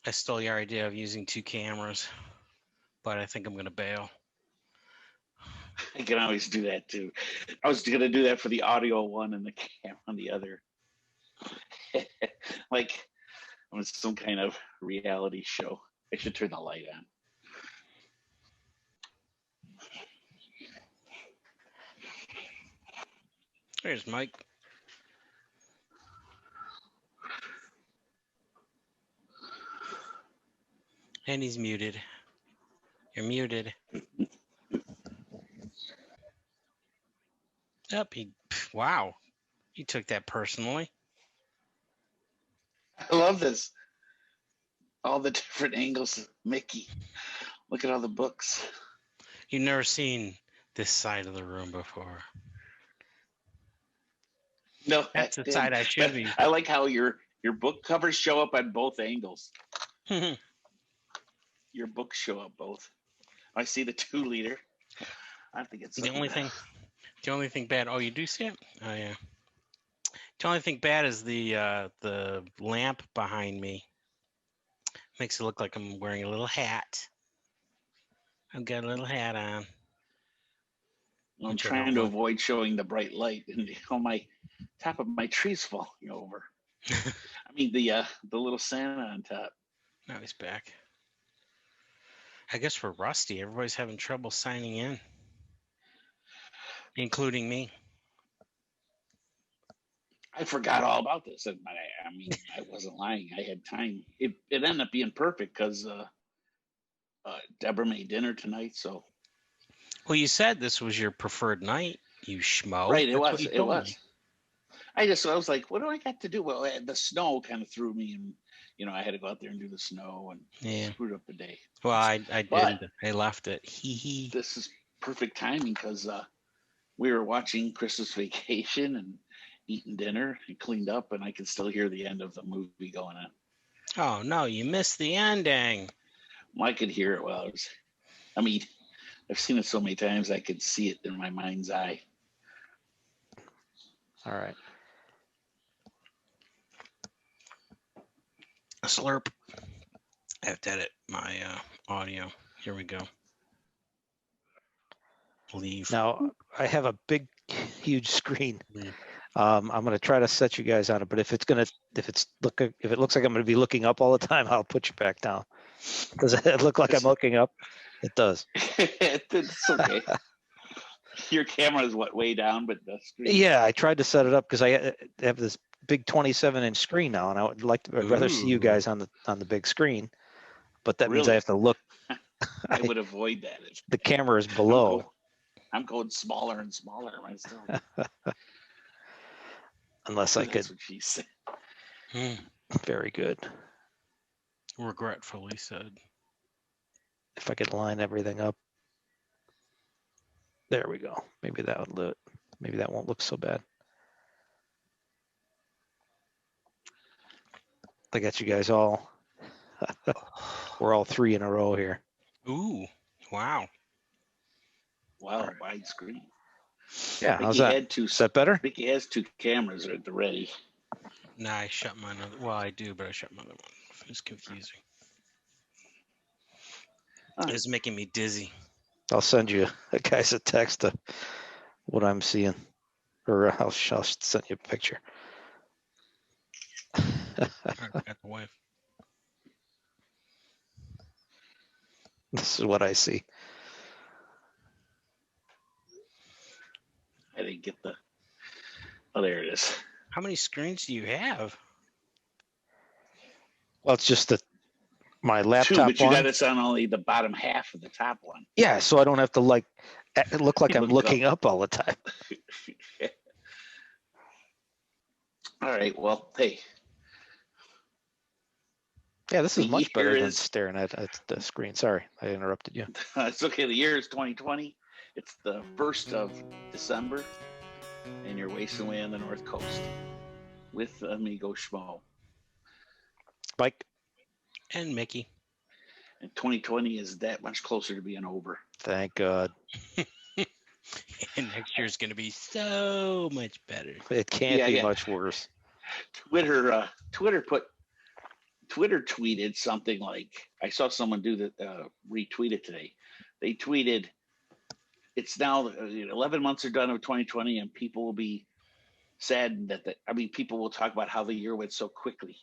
I stole your idea of using 2 cameras, but I think I'm going to bail. I can always do that too. I was going to do that for the audio one and the camera on the other. Like I'm in some kind of reality show. I should turn the light on. There's Mike. And he's muted. You're muted. Wow. You took that personally. I love this. All the different angles of Mickey. Look at all the books. You've never seen this side of the room before. No, That's the side I should be. I like how your book covers show up on both angles. Your books show up both. I see the 2-liter. I think it's the only thing bad. Oh, you do see it? Oh yeah. The only thing bad is the lamp behind me. Makes it look like I'm wearing a little hat. I've got a little hat on. I'm trying to avoid showing the bright light, and my top of my tree's falling over. I mean the little Santa on top. Now he's back. I guess we're rusty. Everybody's having trouble signing in, including me. I forgot all about this. I mean, I wasn't lying. I had time. It ended up being perfect because Deborah made dinner tonight. So. Well, you said this was your preferred night, you schmo. Right, it was. It was. I was like, what do I got to do? Well, the snow kind of threw me, and I had to go out there and do the snow, and screwed up the day. Well, I didn't. I left it. This is perfect timing because we were watching Christmas Vacation and eating dinner and cleaned up, and I can still hear the end of the movie going on. Oh no, you missed the ending. Well, I could hear it I've seen it so many times I could see it in my mind's eye. All right. A slurp. I have to edit my audio. Here we go. Leave. Now I have a big, huge screen. I'm going to try to set you guys on it, but if it looks like I'm going to be looking up all the time, I'll put you back down. Does it look like I'm looking up? It does. It's okay. Your camera is way down, but the screen. Yeah, I tried to set it up because I have this big 27-inch screen now, and I'd rather see you guys on the big screen. But that means I have to look. I would avoid that. The camera is below. I'm going smaller and smaller myself. Unless I could. That's what she said. Very good. Regretfully said. If I could line everything up. There we go. Maybe that won't look so bad. I got you guys all. We're all 3 in a row here. Ooh, wow. Wow, widescreen. Yeah, how's that? Is that better? Mickey has 2 cameras at the ready. Nah, I shut my other. Well, I do, but I shut my other one. It's confusing. It's making me dizzy. I'll send you guys a text of what I'm seeing, or I'll send you a picture. All right, got the wife. This is what I see. I didn't get the. Oh, there it is. How many screens do you have? Well, it's just my laptop. 2, but you got this on only the bottom half of the top one. Yeah, so I don't have to look like I'm looking up all the time. All right. Well, hey. Yeah, this is much better than staring at the screen. Sorry, I interrupted you. It's okay. The year is 2020. It's the 1st of December, and you're wasting away on the North Coast with Amigo Schmo. Mike. And Mickey. And 2020 is that much closer to being over. Thank God. And next year's going to be so much better. It can't be much worse. Twitter Twitter tweeted something like, I saw someone do that, retweet it today. They tweeted, it's now 11 months are done of 2020 and people will be saddened people will talk about how the year went so quickly.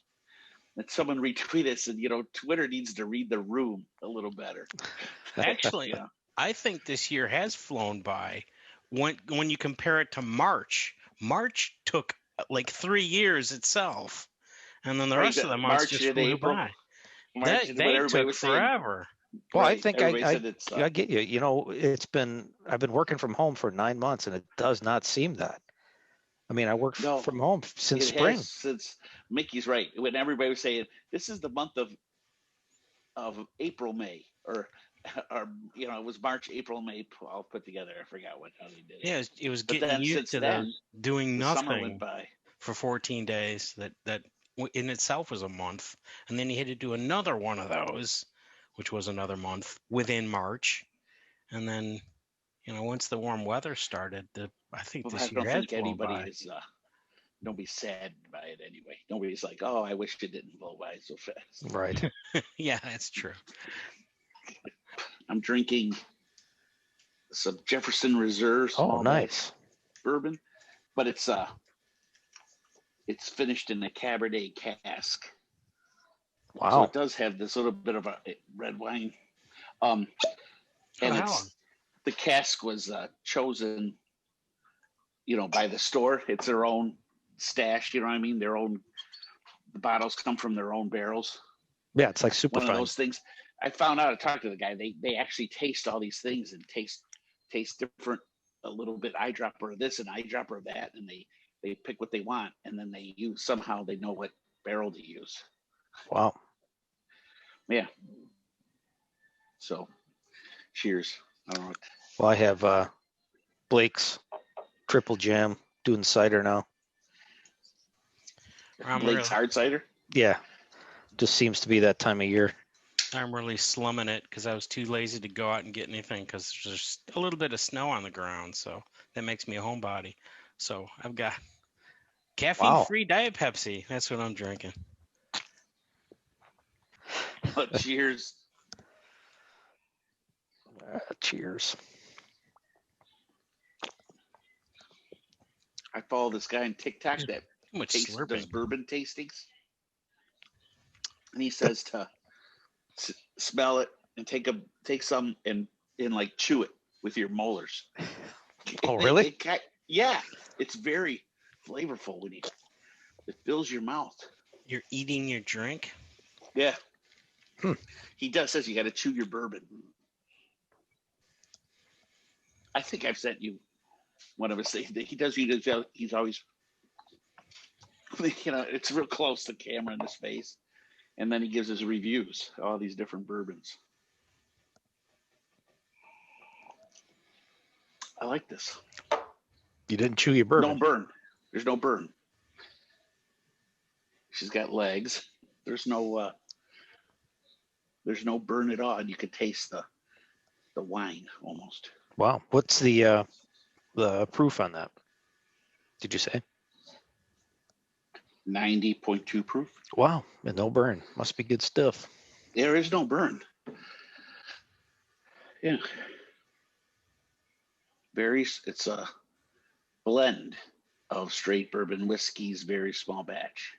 And someone retweeted said, Twitter needs to read the room a little better. Actually, I think this year has flown by. When you compare it to March, March took like 3 years itself, and then the rest of the months just flew by. March They took forever. Well, I think I get you. I've been working from home for 9 months, and it does not seem that. I mean, I worked from home since spring. Since Mickey's right. When everybody was saying this is the month of April, May, or it was March, April, May, all put together. I forgot how they did it. Yeah, it was getting used to them doing nothing for 14 days. That in itself was a month, and then you had to do another one of those, which was another month within March, and then once the warm weather started, I think this year has flown by. Nobody's sad by it anyway. Nobody's like, oh, I wish it didn't blow by so fast. Right. Yeah, that's true. I'm drinking some Jefferson Reserve. Oh, nice. Bourbon, but it's finished in a Cabernet cask. Wow. So it does have this little bit of a red wine. And the cask was chosen, by the store. It's their own stash. You know what I mean? The bottles come from their own barrels. Yeah, it's like super one fine. Of those things. I found out. I talked to the guy. They actually taste all these things and taste different. A little bit eyedropper of this and eyedropper of that, and they pick what they want, and then they know what barrel to use. Wow. Yeah. So, cheers. I don't know. Well, I have Blake's Triple Jam doing cider now. Blake's hard cider? Yeah. Just seems to be that time of year. I'm really slumming it because I was too lazy to go out and get anything because there's a little bit of snow on the ground. So that makes me a homebody. So I've got caffeine-free Diet Pepsi. That's what I'm drinking. Cheers. Cheers. I follow this guy on TikTok that does bourbon tastings. And he says to smell it and take some and like chew it with your molars. Oh, really? Yeah. It's very flavorful when it fills your mouth. You're eating your drink? Yeah. He says you got to chew your bourbon. I think I've sent you one of his things. He does. He's always, it's real close to camera in his face. And then he gives his reviews, all these different bourbons. I like this. You didn't chew your bourbon? No burn. There's no burn. She's got legs. There's no burn at all. And you could taste the wine almost. Wow. What's the proof on that? Did you say? 90.2 proof. Wow. And no burn. Must be good stuff. There is no burn. Yeah. It's a blend of straight bourbon whiskeys, very small batch.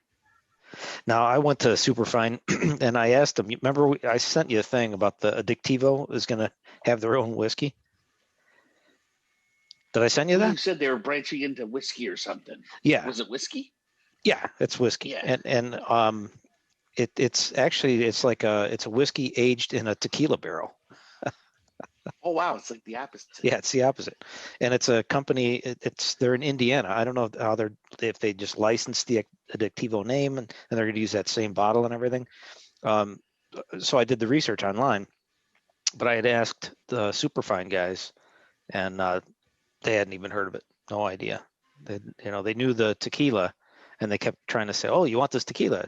Now, I went to Superfine and I asked them, remember I sent you a thing about the Addictivo is going to have their own whiskey? Did I send you that? You said they were branching into whiskey or something. Yeah. Was it whiskey? Yeah, it's whiskey. Yeah. And it's like it's a whiskey aged in a tequila barrel. Oh wow, it's like the opposite. Yeah, it's the opposite. And it's a company. They're in Indiana. I don't know if they just licensed the Addictivo name and they're going to use that same bottle and everything. So I did the research online, but I had asked the Superfine guys, and they hadn't even heard of it. No idea. They knew the tequila, and they kept trying to say, "Oh, you want this tequila?"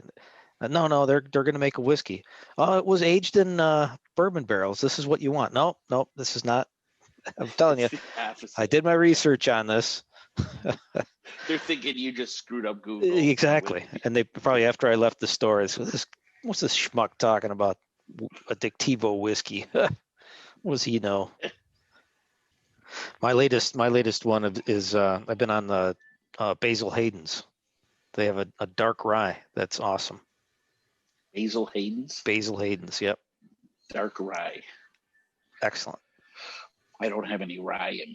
No, they're going to make a whiskey. Oh, it was aged in bourbon barrels. This is what you want. No, this is not. I'm telling you, I did my research on this. They're thinking you just screwed up Google. Exactly. And they probably, after I left the store, I said, this What's this schmuck talking about? Addictivo whiskey. What does he know? My latest one is I've been on the Basil Hayden's. They have a dark rye that's awesome. Basil Hayden's. Basil Hayden's, yep. Dark rye. Excellent. I don't have any rye in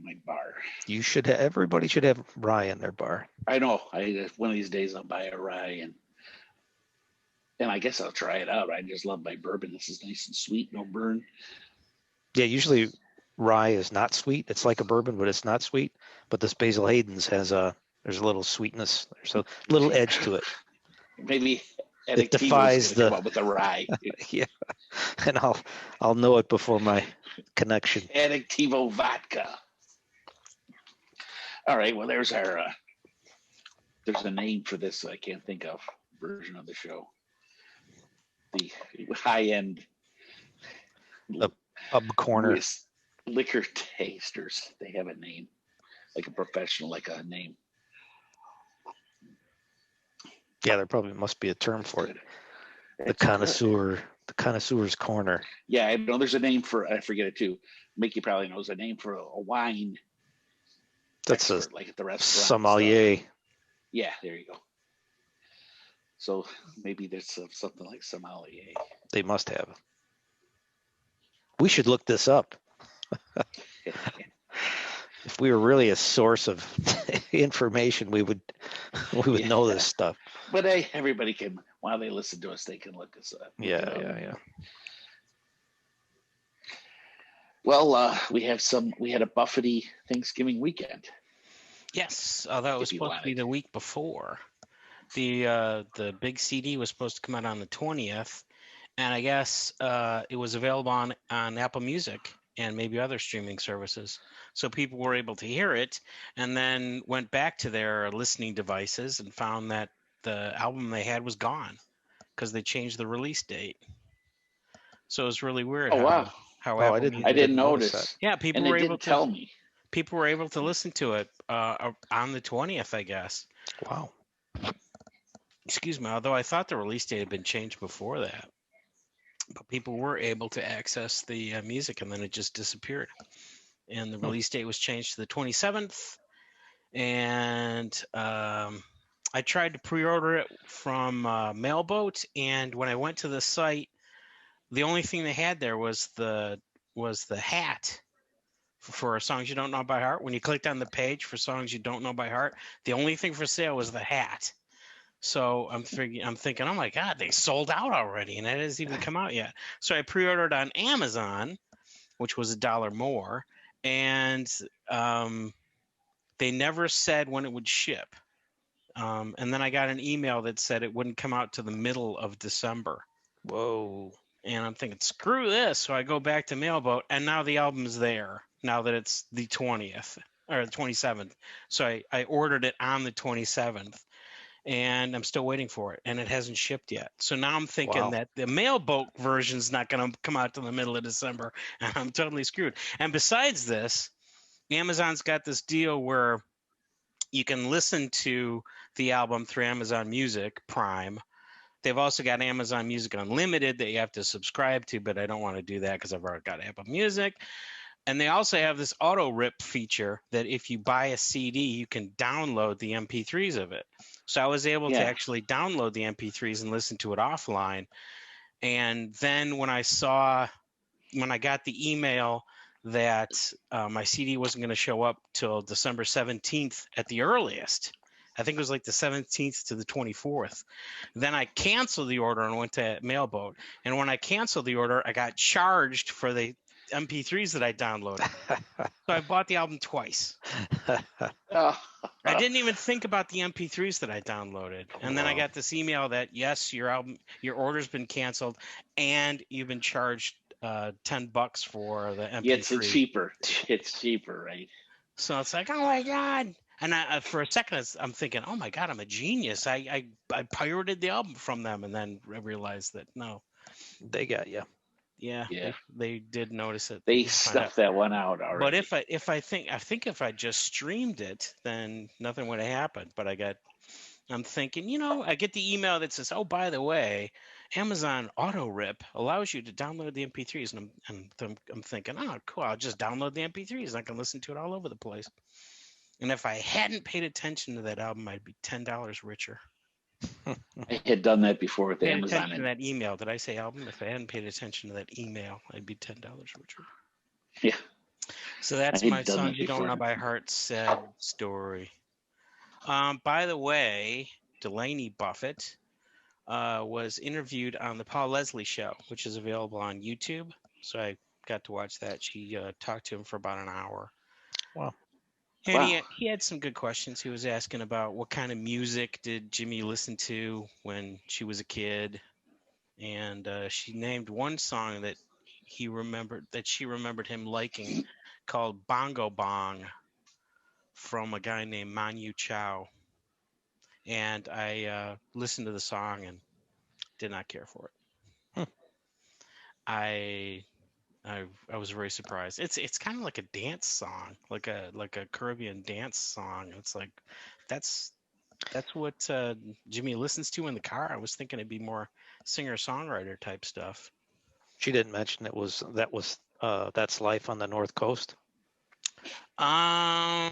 my bar. You should. Everybody should have rye in their bar. I know. One of these days I'll buy a rye and I guess I'll try it out. I just love my bourbon. This is nice and sweet, no burn. Yeah, usually rye is not sweet. It's like a bourbon, but it's not sweet. But this Basil Hayden's there's a little sweetness. There's a little edge to it. Maybe it defies the come up with a rye. Yeah, and I'll know it before my connection. Addictivo vodka. All right. Well, there's our. There's a name for this I can't think of version of the show. The high-end pub corner liquor tasters. They have a name, like a professional, like a name. Yeah, there probably must be a term for it. The connoisseur's corner. Yeah, I know there's a name for. I forget it too. Mickey probably knows a name for a wine. That's expert, like at the restaurant. Sommelier. Yeah, there you go. So maybe there's something like sommelier. They must have. We should look this up. If we were really a source of information, we would know this stuff. But everybody can, while they listen to us, they can look us up. Yeah. Well, we had a Buffety Thanksgiving weekend. Yes, although it was supposed to be the week before. The big CD was supposed to come out on the 20th, and I guess it was available on Apple Music and maybe other streaming services. So people were able to hear it and then went back to their listening devices and found that the album they had was gone because they changed the release date. So it was really weird. Oh, wow. I didn't notice that. Yeah, people and were they able didn't to tell me. People were able to listen to it on the 20th, I guess. Wow. Excuse me, although I thought the release date had been changed before that. But people were able to access the music, and then it just disappeared. And the release date was changed to the 27th. And I tried to pre-order it from Mailboat, and when I went to the site, the only thing they had there was the hat for songs you don't know by heart. When you clicked on the page for songs you don't know by heart, the only thing for sale was the hat. So I'm thinking, oh my God, they sold out already, and it hasn't even come out yet. So I pre-ordered on Amazon, which was $1 more, and they never said when it would ship. And then I got an email that said it wouldn't come out to the middle of December. Whoa. And I'm thinking, screw this. So I go back to Mailboat, and now the album's there, now that it's the 20th or the 27th. So I ordered it on the 27th. And I'm still waiting for it, and it hasn't shipped yet. So now I'm thinking that the Mailboat version's not going to come out to the middle of December, and I'm totally screwed. And besides this, Amazon's got this deal where you can listen to the album through Amazon Music Prime. They've also got Amazon Music Unlimited that you have to subscribe to, but I don't want to do that because I've already got Apple Music. And they also have this auto rip feature that if you buy a CD, you can download the MP3s of it. So I was able to actually download the MP3s and listen to it offline. And then when I got the email that my CD wasn't going to show up till December 17th at the earliest, I think it was like the 17th to the 24th. Then I canceled the order and went to Mailboat. And when I canceled the order, I got charged for the MP3s that I downloaded. So I bought the album twice. I didn't even think about the MP3s that I downloaded. And then I got this email that, yes, your order's been canceled and you've been charged $10 for the MP3. Yeah, it's cheaper. It's cheaper, right? So it's like, oh my God. And for a second, I'm thinking, oh my God, I'm a genius. I pirated the album from them, and then I realized that no. They got you. Yeah. They did notice it. They stuffed that one out already. But if I think if I just streamed it, then nothing would have happened. But I'm thinking, I get the email that says, "Oh, by the way, Amazon Auto Rip allows you to download the MP3s," and I'm thinking, "Oh, cool! I'll just download the MP3s. I can listen to it all over the place." And if I hadn't paid attention to that album, I'd be $10 richer. I had done that before with Pay Amazon. attention to that email. Did I say album? If I hadn't paid attention to that email, I'd be $10 richer. Yeah. So that's I had my done Songs that You Don't before. Know by Heart sad story. By the way, Delaney Buffett was interviewed on the Paul Leslie Show, which is available on YouTube. So I got to watch that. She talked to him for about an hour. Wow. And Wow. he had some good questions. He was asking about what kind of music did Jimmy listen to when she was a kid. And she named one song that she remembered him liking called Bongo Bong from a guy named Manu Chao. And I listened to the song and did not care for it. I was very surprised. It's kind of like a dance song, like a Caribbean dance song. It's like that's what Jimmy listens to in the car. I was thinking it'd be more singer-songwriter type stuff. She didn't mention That's Life on the North Coast. I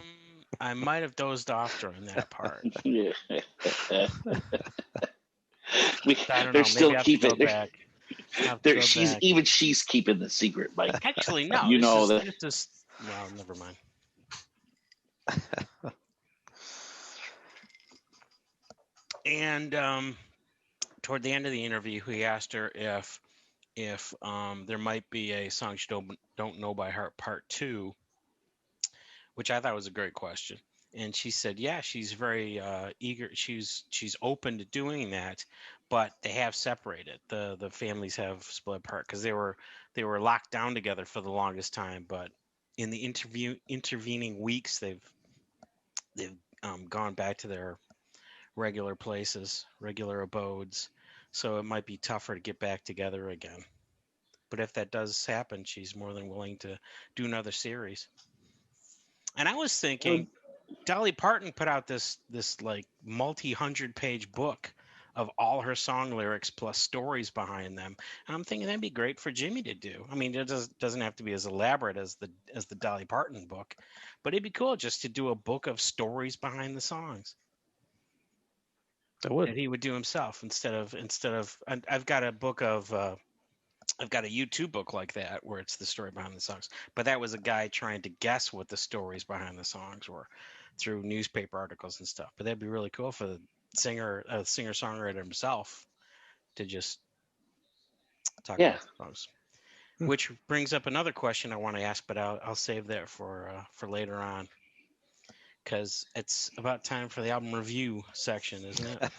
might have dozed off during that part. Yeah. I don't They're know. still Maybe I have to go keeping. back. She's keeping the secret, Mike. Actually, no. You know that. This is well, never mind. And toward the end of the interview, he asked her if there might be a Songs You Don't Know by Heart Part 2, which I thought was a great question. And she said, yeah, she's very eager. She's open to doing that, but they have separated. The families have split apart because they were locked down together for the longest time. But in the intervening weeks, they've gone back to their regular places, regular abodes. So it might be tougher to get back together again. But if that does happen, she's more than willing to do another series. And I was thinking, Dolly Parton put out this like multi-100-page book of all her song lyrics plus stories behind them. And I'm thinking that'd be great for Jimmy to do. I mean, it doesn't have to be as elaborate as the Dolly Parton book, but it'd be cool just to do a book of stories behind the songs. That he would do himself instead of I've got a book of I've got a YouTube book like that where it's the story behind the songs, but that was a guy trying to guess what the stories behind the songs were through newspaper articles and stuff. But that'd be really cool for the singer-songwriter himself to just talk about the songs. Which brings up another question I want to ask, but I'll save that for later on. Because it's about time for the album review section, isn't it?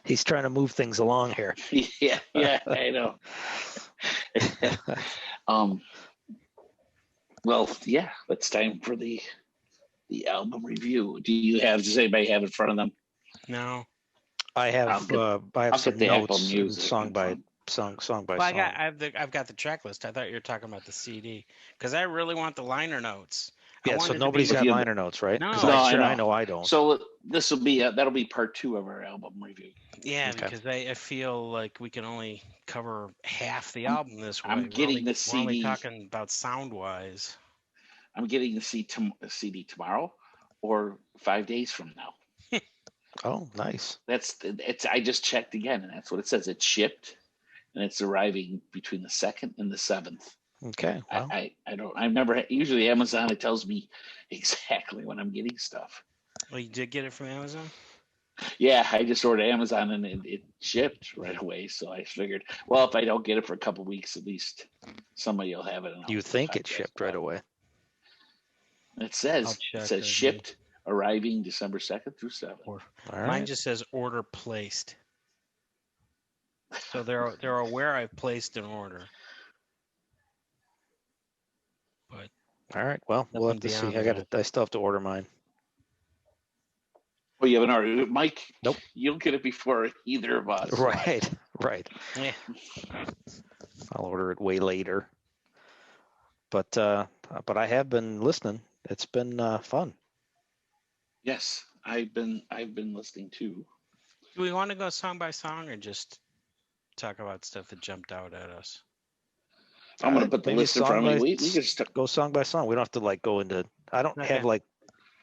He's trying to move things along here. Yeah, I know. Well, yeah, it's time for the album review. Does anybody have it in front of them? No. I have some notes, song by song. I've got the track list. I thought you were talking about the CD because I really want the liner notes. Yeah, so nobody's got liner notes, right? No, I know I don't. So this will be that'll be part 2 of our album review. Yeah, because I feel like we can only cover half the album this way. I'm getting the CD. We're only talking about sound wise. I'm getting the CD tomorrow or 5 days from now. Oh, nice. I just checked again, and that's what it says. It's shipped, and it's arriving between the 2nd and the 7th. Okay. Well. I've never, usually Amazon, it tells me exactly when I'm getting stuff. Well, you did get it from Amazon? Yeah, I just ordered Amazon and it shipped right away. So I figured, well, if I don't get it for a couple weeks, at least somebody will have it. You think it shipped right away? It says shipped, arriving December 2nd through 7th. Mine just says order placed. So they're aware I've placed an order. But all right, well, we'll have to see. I still have to order mine. Well, you haven't ordered, Mike? Nope. You'll get it before either of us. Right. Yeah. I'll order it way later. But I have been listening. It's been fun. Yes, I've been listening too. Do we want to go song by song or just talk about stuff that jumped out at us? I'm gonna put the Maybe list in front of me. We can just go song by song. We don't have to like go into. I don't Okay. have like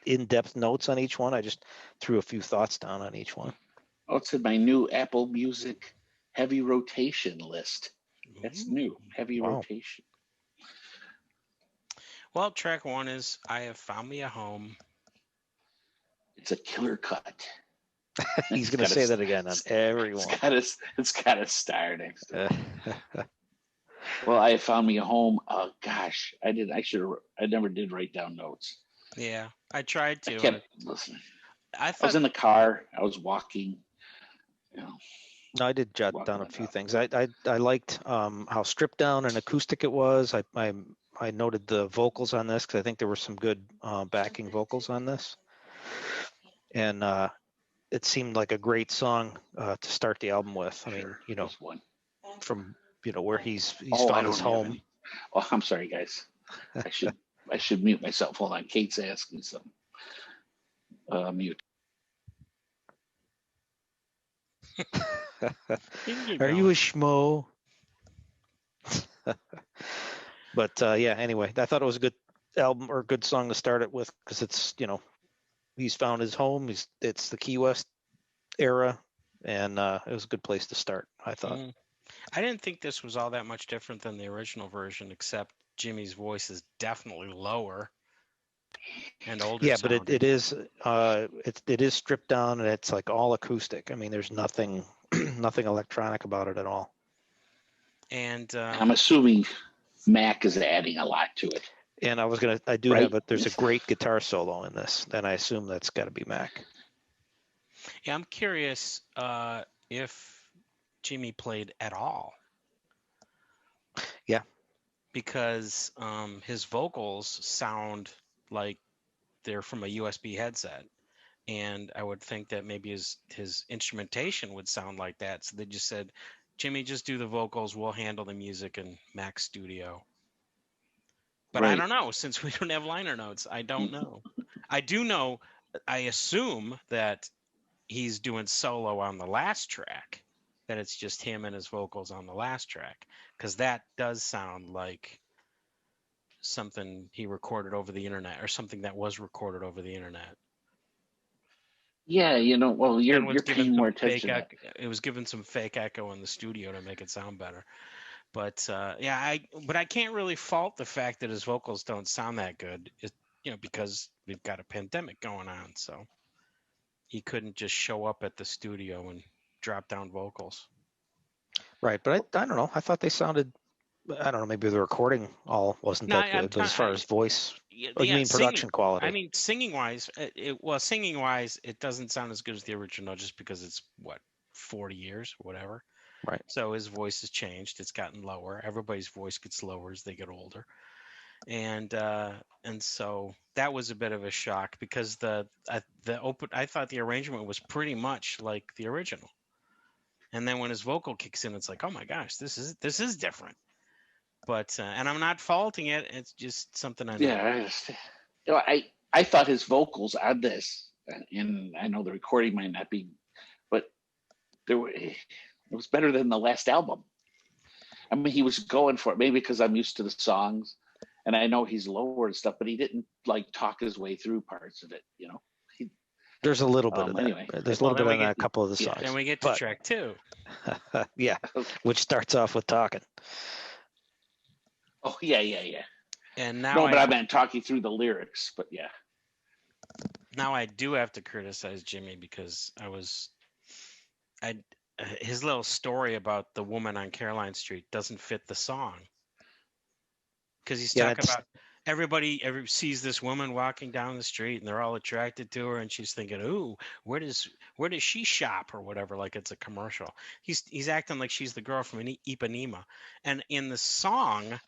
in-depth notes on each one. I just threw a few thoughts down on each one. Oh, it's in my new Apple Music heavy rotation list. That's new, heavy Wow. rotation. Well, track 1 is "I Have Found Me a Home." It's a killer cut. He's going to say that again on everyone. It's got to star next to it. Well, I found me a home. Oh gosh, I never did write down notes. Yeah, I tried to. I kept listening. I was in the car. I was walking. You know. No, I did jot down a few things. I liked how stripped down and acoustic it was. I noted the vocals on this because I think there were some good backing vocals on this, and it seemed like a great song to start the album with. I mean, you know, from where he's found his home. Oh, I'm sorry, guys. I should mute myself. Hold on, Kate's asking something. Mute. Are you a schmo? But yeah, anyway, I thought it was a good album or a good song to start it with because it's, he's found his home. It's the Key West era, and it was a good place to start, I thought. I didn't think this was all that much different than the original version, except Jimmy's voice is definitely lower and older. Yeah, but it is stripped down and it's like all acoustic. I mean, there's nothing electronic about it at all. And I'm assuming Mac is adding a lot to it. And I do have it. There's a great guitar solo in this, and I assume that's got to be Mac. Yeah, I'm curious if Jimmy played at all. Yeah. Because his vocals sound like they're from a USB headset. And I would think that maybe his instrumentation would sound like that. So they just said, Jimmy, just do the vocals. We'll handle the music in Mac's studio. But I don't know, since we don't have liner notes. I don't know. I do know, I assume that he's doing solo on the last track, that it's just him and his vocals on the last track, because that does sound like something he recorded over the internet or something that was recorded over the internet. Yeah, well, you're paying more attention. It was given some fake echo in the studio to make it sound better. But but I can't really fault the fact that his vocals don't sound that good, because we've got a pandemic going on. So he couldn't just show up at the studio and drop down vocals. Right, but I don't know. I thought they sounded. I don't know. Maybe the recording wasn't that good, but as far as voice, you mean production quality? I mean, singing wise, it doesn't sound as good as the original, just because it's 40 years, whatever. Right. So his voice has changed. It's gotten lower. Everybody's voice gets lower as they get older, and so that was a bit of a shock because I thought the arrangement was pretty much like the original, and then when his vocal kicks in, it's like, oh my gosh, this is different. But and I'm not faulting it. It's just something I know. Yeah, I understand. I thought his vocals on this, and I know the recording might not be, but it was better than the last album. I mean, he was going for it, maybe because I'm used to the songs, and I know he's lower and stuff, but he didn't talk his way through parts of it. There's a little bit of that. Anyway, there's a little bit on a couple of the songs. Then we get to track 2. Yeah, which starts off with talking. Oh yeah. And now I meant talking through the lyrics, but yeah. Now I do have to criticize Jimmy because his little story about the woman on Caroline Street doesn't fit the song. Because he's talking about everybody sees this woman walking down the street and they're all attracted to her, and she's thinking, "Ooh, where does she shop?" or whatever, like it's a commercial. He's acting like she's the girl from Ipanema, and in the song,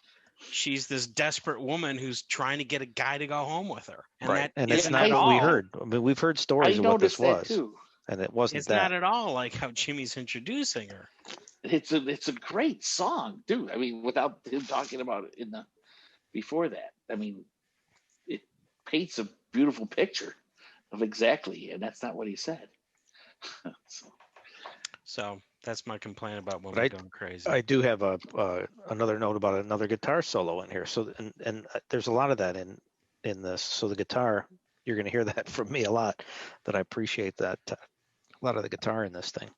she's this desperate woman who's trying to get a guy to go home with her. And right. And it's not what we heard. I mean, we've heard stories of what this was. Too. And it wasn't It's not at all like how Jimmy's introducing her. It's a great song, dude. I mean, without him talking about it before that. I mean, it paints a beautiful picture of exactly, and that's not what he said. So. So that's my complaint about when But we're going crazy. I do have another note about another guitar solo in here. So and there's a lot of that in this. So the guitar, you're going to hear that from me a lot. That I appreciate that a lot of the guitar in this thing,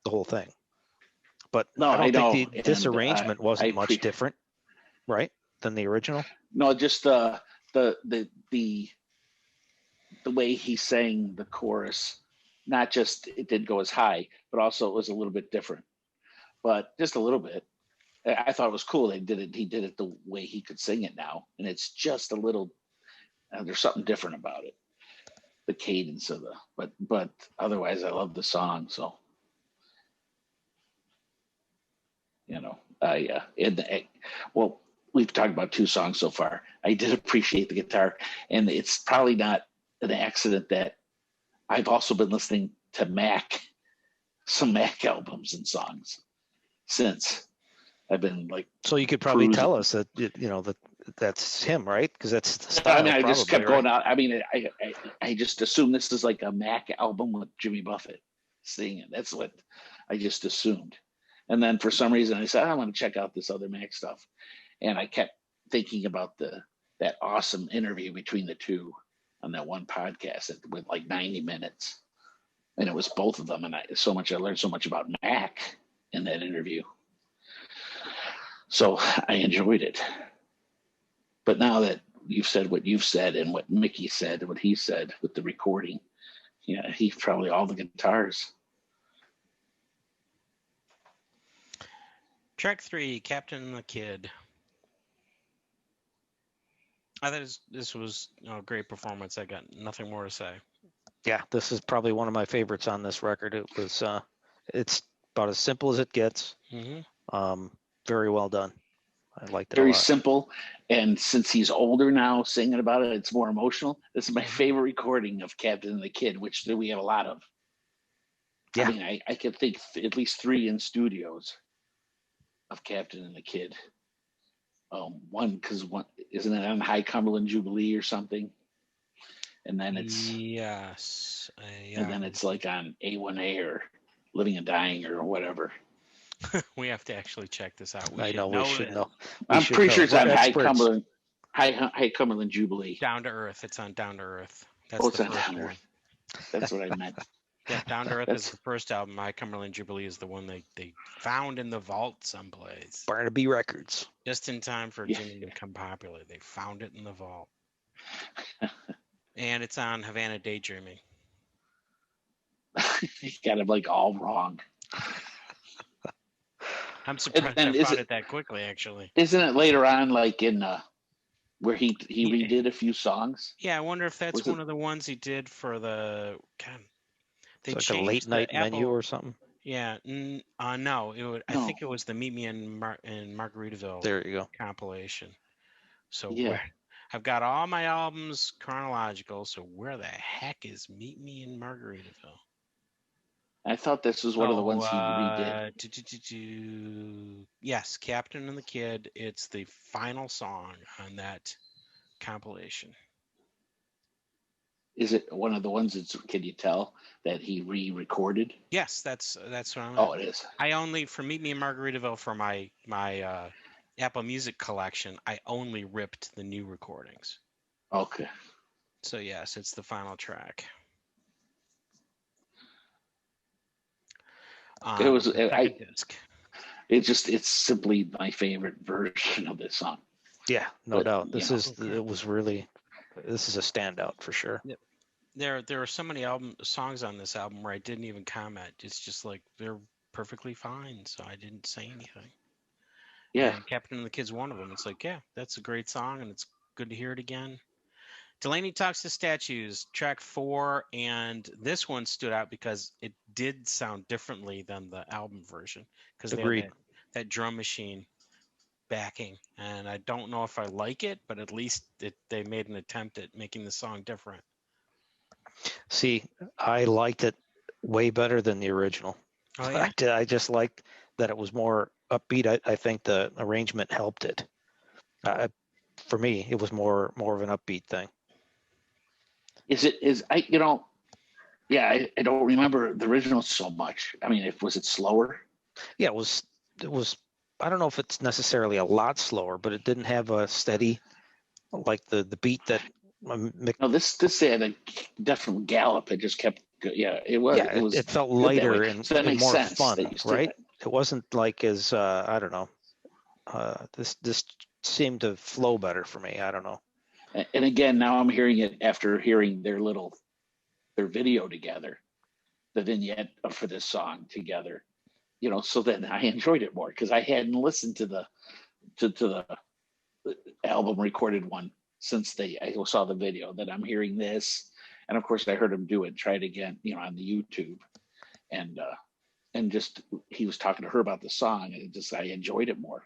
the whole thing. But No, I I don't know. think this And arrangement I wasn't much different, right, than the original. No, just the way he sang the chorus. Not just it didn't go as high, but also it was a little bit different. But just a little bit. I thought it was cool. They did it. He did it the way he could sing it now, and it's just a little. There's something different about it. The cadence of the, but otherwise, I love the song. So, well, we've talked about 2 songs so far. I did appreciate the guitar, and it's probably not an accident that I've also been listening to some Mac albums and songs since. I've been like, so you could probably cruising. tell us that that's him, right? Because that's the style. I mean, I probably, just kept right? going out. I mean, I just assumed this is like a Mac album with Jimmy Buffett singing. That's what I just assumed. And then for some reason, I said, I want to check out this other Mac stuff. And I kept thinking about that awesome interview between the two on that one podcast with like 90 minutes. And it was both of them. And I learned so much about Mac in that interview. So I enjoyed it. But now that you've said what you've said and what Mickey said, what he said with the recording, yeah, he's probably all the guitars. Track 3, Captain and the Kid. I thought this was a great performance. I got nothing more to say. Yeah, this is probably one of my favorites on this record. It was, it's about as simple as it gets. Mm-hmm. Very well done. I liked it. Very a lot. simple, and since he's older now, singing about it, it's more emotional. This is my favorite recording of Captain and the Kid, which we have a lot of. Yeah. I mean, I could think at least 3 in studios of Captain and the Kid. One isn't it on High Cumberland Jubilee or something? And then it's yes, and then it's like on A1A or Living and Dying or whatever. We have to actually check this out. I know we should know. I'm pretty sure it's on High Cumberland Jubilee. Down to Earth. It's on Down to Earth. That's it's on Down to Earth. That's what I meant. Yeah, Down to Earth is the first album. High Cumberland Jubilee is the one they found in the vault someplace. Barnaby Records. Just in time for Jimmy to become popular. They found it in the vault. And it's on Havana Daydreaming. You got it like all wrong. I'm surprised I found it that quickly, actually. Isn't it later on, like in where he redid a few songs? Yeah, I wonder if that's one of the ones he did for the. God, they it's like a late night menu or something. Yeah, no, I think it was the Meet Me in Margaritaville. There you go. Compilation. So yeah. I've got all my albums chronological. So where the heck is Meet Me in Margaritaville? I thought this was one of the ones he redid. Yes, Captain and the Kid. It's the final song on that compilation. Is it one of the ones can you tell that he re-recorded? Yes, that's what I'm. Oh, it is. I only for Meet Me in Margaritaville for my Apple Music collection. I only ripped the new recordings. Okay. So yes, it's the final track. It was disc. It's simply my favorite version of this song. Yeah, no doubt. This is a standout for sure. Yep. There are so many songs on this album where I didn't even comment. It's just like they're perfectly fine, so I didn't say anything. Yeah, and Captain and the Kid's one of them. It's like, yeah, that's a great song, and it's good to hear it again. Delaney Talks to Statues, track 4, and this one stood out because it did sound differently than the album version because they had that drum machine backing, and I don't know if I like it, but at least they made an attempt at making the song different. See, I liked it way better than the original. Oh, yeah? I just liked that it was more upbeat. I think the arrangement helped it. For me, it was more of an upbeat thing. Yeah, I don't remember the original so much. I mean, was it slower? Yeah, it was. I don't know if it's necessarily a lot slower, but it didn't have a steady, like the beat that. No, this had a definite gallop. It just kept. Yeah, it was. Yeah, It was. it felt good that lighter way. and, So that and makes more sense fun, that you still right? It wasn't like as I don't know. This seemed to flow better for me. I don't know. And again, now I'm hearing it after hearing their video together, the vignette for this song together. So then I enjoyed it more because I hadn't listened to the album recorded one since I saw the video. That I'm hearing this, and of course I heard him do it, try it again, on the YouTube, and just he was talking to her about the song, and I enjoyed it more.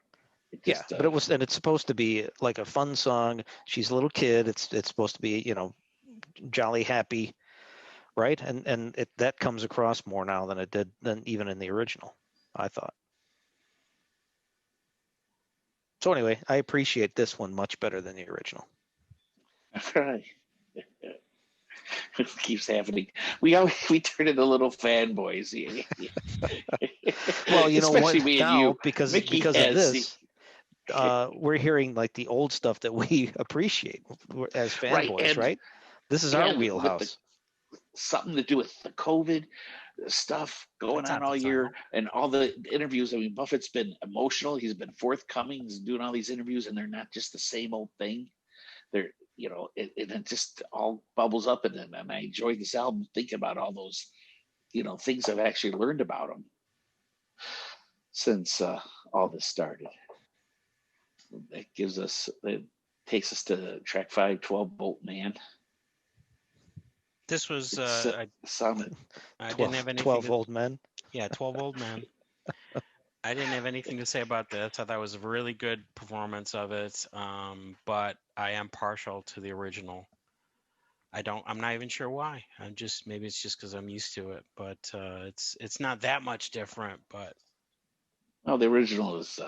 Yeah, but it's supposed to be like a fun song. She's a little kid. It's supposed to be, jolly, happy, right? And that comes across more now than it did than even in the original, I thought. So anyway, I appreciate this one much better than the original. Right. It keeps happening. We turn into little fanboys. Well, you know what? Especially me and Now, you. because Mickey of has this, we're hearing like the old stuff that we appreciate as fanboys, right? This is our wheelhouse. Something to do with the COVID stuff going on all year and all the interviews. I mean, Buffett's been emotional. He's been forthcoming. He's doing all these interviews, and they're not just the same old thing. They're, it just all bubbles up in them. And I enjoyed this album thinking about all those, things I've actually learned about them since all this started. It takes us to track 5, 12-Volt Man. This was I didn't have anything. 12 Old Men. Yeah, 12 Old Men. I didn't have anything to say about that. I thought that was a really good performance of it. But I am partial to the original. I'm not even sure why. Maybe it's just because I'm used to it. But it's not that much different. But the original is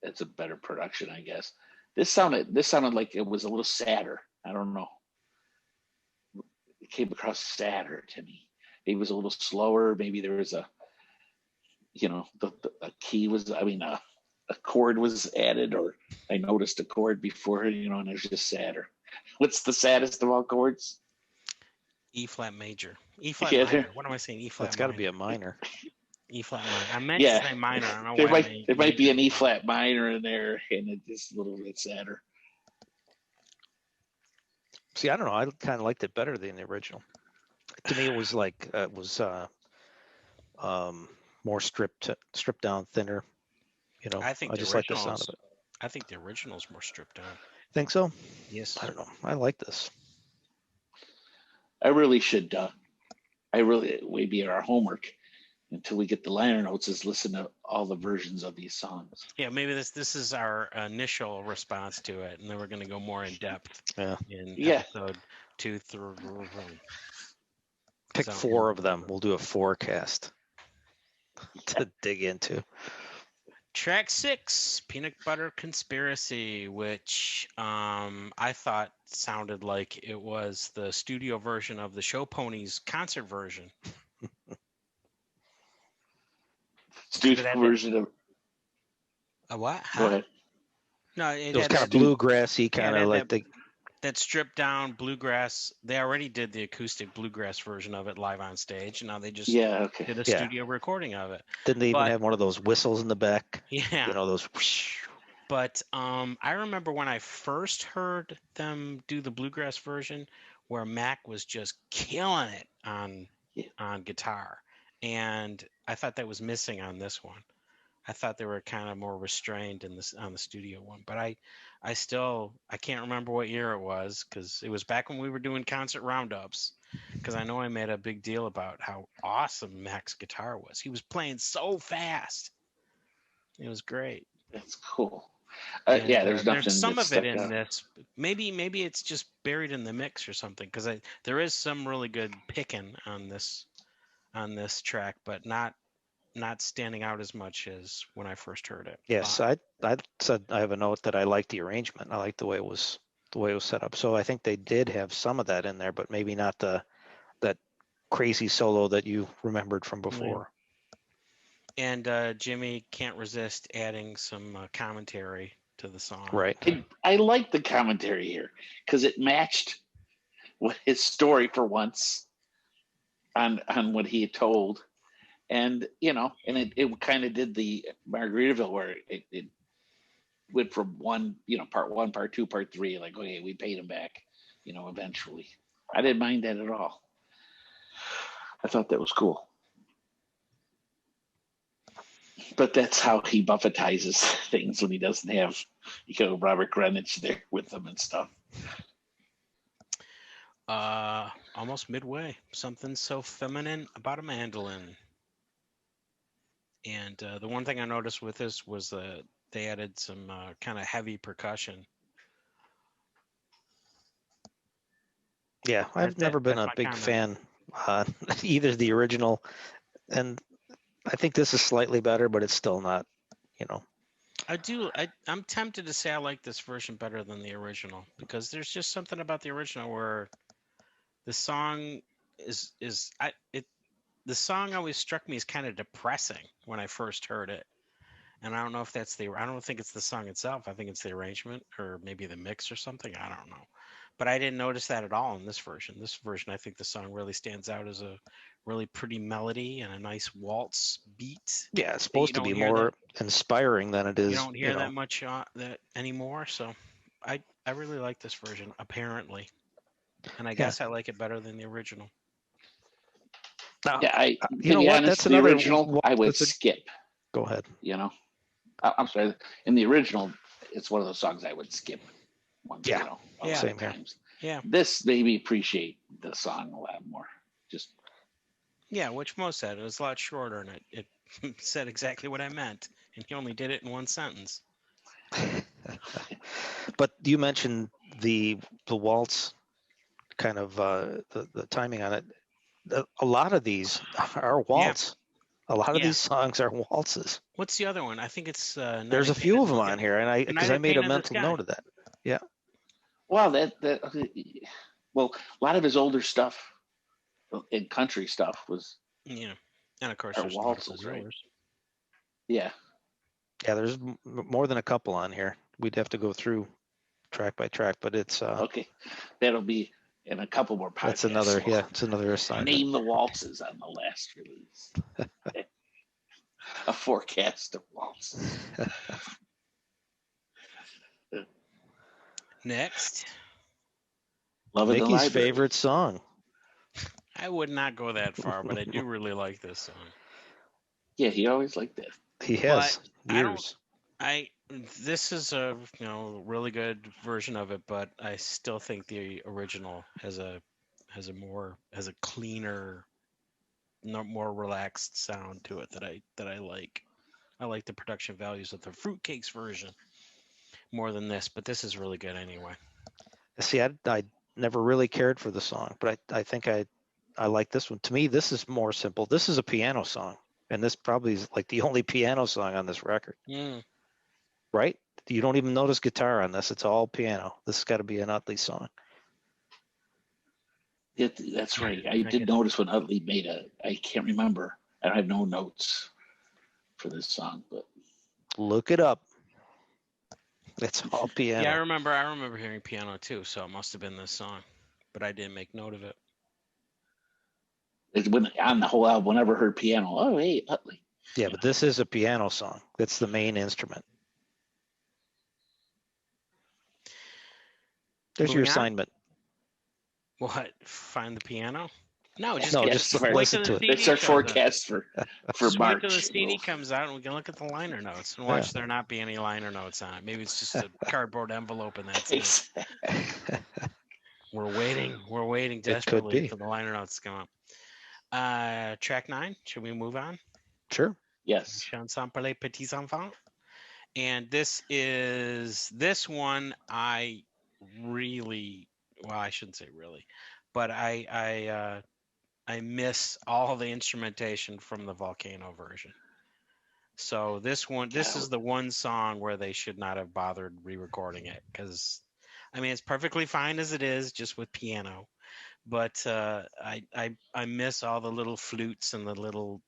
it's a better production, I guess. This sounded like it was a little sadder. I don't know. It came across sadder to me. Maybe it was a little slower. Maybe there was a key was, a chord was added, or I noticed a chord before, and it was just sadder. What's the saddest of all chords? E flat major. E flat minor. What am I saying? E flat. It's got to be a minor. E flat minor. I meant to say minor. I don't know why. There might be an E flat minor in there, and it's just a little bit sadder. See, I don't know. I kind of liked it better than the original. To me, it was like more stripped down, thinner. I think I just like the sound of it. I think the original's more stripped down. Think so? Yes. I don't know. I like this. I really should. Maybe our homework until we get the liner notes is listen to all the versions of these songs. Yeah, maybe this is our initial response to it, and then we're going to go more in depth. Yeah. In episode 2 through. Pick 4 of them. We'll do a forecast to dig into. Track 6, Peanut Butter Conspiracy, which I thought sounded like it was the studio version of the Show Ponies concert version. Studio version of a what? Go ahead. No, it was kind of bluegrassy, kind of like that stripped down bluegrass. They already did the acoustic bluegrass version of it live on stage, and now they just did a studio recording of it. Didn't they even have one of those whistles in the back? Yeah, those. But I remember when I first heard them do the bluegrass version, where Mac was just killing it on guitar, and I thought that was missing on this one. I thought they were kind of more restrained on the studio one, but I can't remember what year it was, because it was back when we were doing concert roundups, because I know I made a big deal about how awesome Mac's guitar was. He was playing so fast. It was great. That's cool. There's some of it in this. Maybe it's just buried in the mix or something, because there is some really good picking on this track, but not standing out as much as when I first heard it. Yes, I said I have a note that I liked the arrangement. I liked the way it was set up. So I think they did have some of that in there, but maybe not that crazy solo that you remembered from before. And Jimmy can't resist adding some commentary to the song. Right. I like the commentary here because it matched what his story for once on what he had told. And, and it kind of did the Margaritaville where it went from part one, part two, part three, like, okay, we paid him back, eventually. I didn't mind that at all. I thought that was cool. But that's how he buffetizes things when he doesn't have, Robert Greenwich there with him and stuff. Almost midway. Something so feminine about a mandolin. And the one thing I noticed with this was they added some kind of heavy percussion. Yeah, I've never been a big fan either the original, and I think this is slightly better, but it's still not, I'm tempted to say I like this version better than the original because there's just something about the original where the song the song always struck me as kind of depressing when I first heard it. And I don't know if I don't think it's the song itself. I think it's the arrangement or maybe the mix or something. I don't know. But I didn't notice that at all in this version. This version, I think the song really stands out as a really pretty melody and a nice waltz beat. Yeah, it's supposed to be more inspiring than it is. You don't hear that much that anymore. So I really like this version, apparently. And I guess I like it better than the original. Now, that's another original. I would skip. Go ahead. I'm sorry. In the original, it's one of those songs I would skip. Same here. Yeah. This made me appreciate the song a lot more. Which most said it was a lot shorter, and it said exactly what I meant, and he only did it in one sentence. But you mentioned the waltz, kind of the timing on it. A lot of these are waltz. A lot of these songs are waltzes. What's the other one? I think it's. There's a few of them on here, and I made a mental note of that. Yeah. Well, a lot of his older stuff and country stuff was. Yeah, and of course there's waltzes, right? Yeah. Yeah, there's more than a couple on here. We'd have to go through track by track, but it's okay. That'll be in a couple more podcasts. It's another assignment. Name the waltzes on the last release. A forecast of waltzes. Next. Love of the Mickey's Library. favorite song. I would not go that far, but I do really like this song. Yeah, he always liked that. He has years. This is a really good version of it, but I still think the original has a cleaner, more relaxed sound to it that I like. I like the production values of the Fruitcakes version more than this, but this is really good anyway. See, I never really cared for the song, but I think I like this one. To me, this is more simple. This is a piano song, and this probably is like the only piano song on this record. Right? You don't even notice guitar on this. It's all piano. This has got to be an Utley song. That's right. I did notice when Utley made I can't remember. I have no notes for this song, but look it up. It's all piano. Yeah, I remember hearing piano too, so it must have been this song, but I didn't make note of it. It's when on the whole album, whenever I heard piano, oh hey, Utley. Yeah, but this is a piano song. That's the main instrument. There's your assignment. What? Find the piano? No, just listen to it. It's our forecast for March. Wait till the CD comes out, and we can look at the liner notes and watch there not be any liner notes on it. Maybe it's just a cardboard envelope, and that's it. We're waiting desperately for the liner notes to come up. Track 9. Should we move on? Sure. Yes. Chanson pour les Petits Enfants. And this one I really, well, I shouldn't say really, but I miss all the instrumentation from the Volcano version. So this is the one song where they should not have bothered re-recording it, because I mean it's perfectly fine as it is, just with piano. but I miss all the little flutes and the little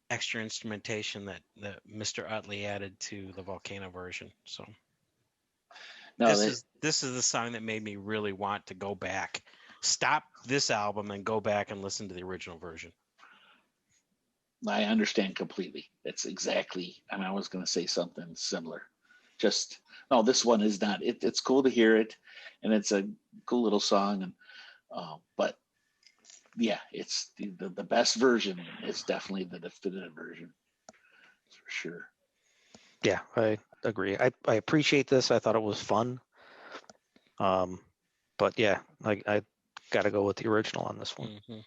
extra instrumentation that Mr. Utley added to the Volcano version. So No, this is the song that made me really want to go back, stop this album, and go back and listen to the original version. I understand completely. That's exactly. I mean, I was going to say something similar. Just no, this one is not. It's cool to hear it, and it's a cool little song. And but yeah, it's the best version. It's definitely the definitive version, for sure. Yeah, I agree. I appreciate this. I thought it was fun. But yeah, I got to go with the original on this one. Mm-hmm.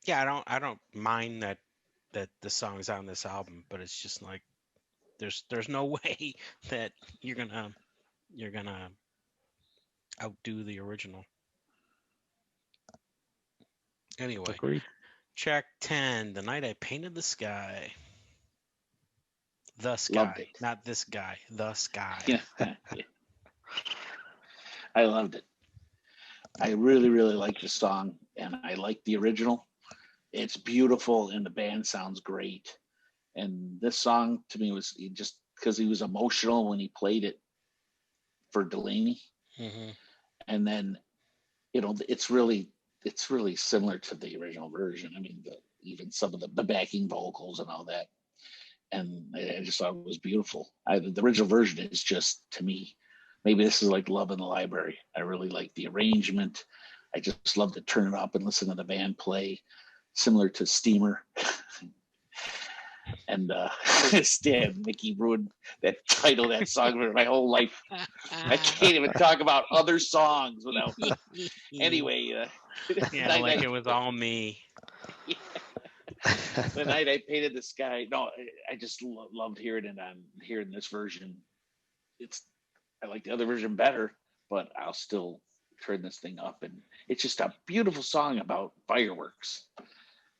Yeah, I don't mind that the song's on this album, but it's just like there's no way that you're gonna outdo the original. Anyway, Agreed. track 10, The Night I Painted the Sky. The Sky, Loved it. not this guy, The Sky. Yeah. I loved it. I really, really like the song, and I like the original. It's beautiful, and the band sounds great. And this song to me was just because he was emotional when he played it for Delaney, Mm-hmm. and then it's really similar to the original version. I mean, even some of the backing vocals and all that, and I just thought it was beautiful. The original version is just, to me, maybe this is like Love in the Library. I really like the arrangement. I just love to turn it up and listen to the band play, similar to Steamer. And Stan, Mickey ruined that title, that song for my whole life. I can't even talk about other songs without. Anyway, Yeah, like it was all me. The Night I Painted the Sky. No, I just loved hearing it on hearing this version. I like the other version better, but I'll still turn this thing up, and it's just a beautiful song about fireworks.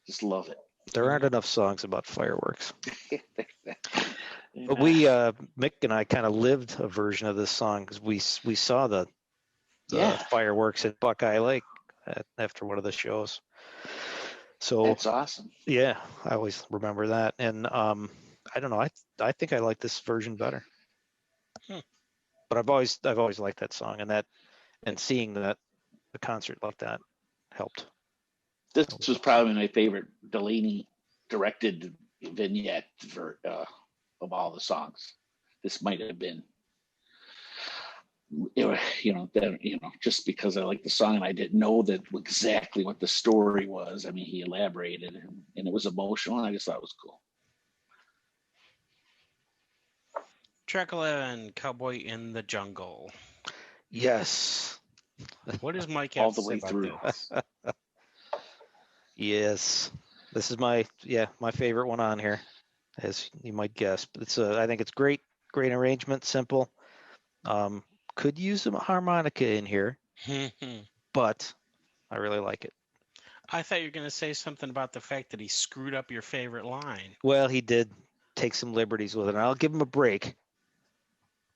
Just love it. There aren't enough songs about fireworks. But we, Mick and I, kind of lived a version of this song because we saw the fireworks at Buckeye Lake after one of the shows. So that's awesome. Yeah, I always remember that, and I don't know. I think I like this version better. But I've always liked that song, and seeing that a concert like that helped. This was probably my favorite Delaney directed vignette for of all the songs. This might have been, just because I like the song and I didn't know that exactly what the story was. I mean, he elaborated, and it was emotional, and I just thought it was cool. Track 11, Cowboy in the Jungle. Yes. What does Mike all have the to way say through? about this? Yes, this is my favorite one on here, as you might guess. But I think it's great arrangement, simple. Could use some harmonica in here, but I really like it. I thought you were going to say something about the fact that he screwed up your favorite line. Well, he did take some liberties with it, and I'll give him a break.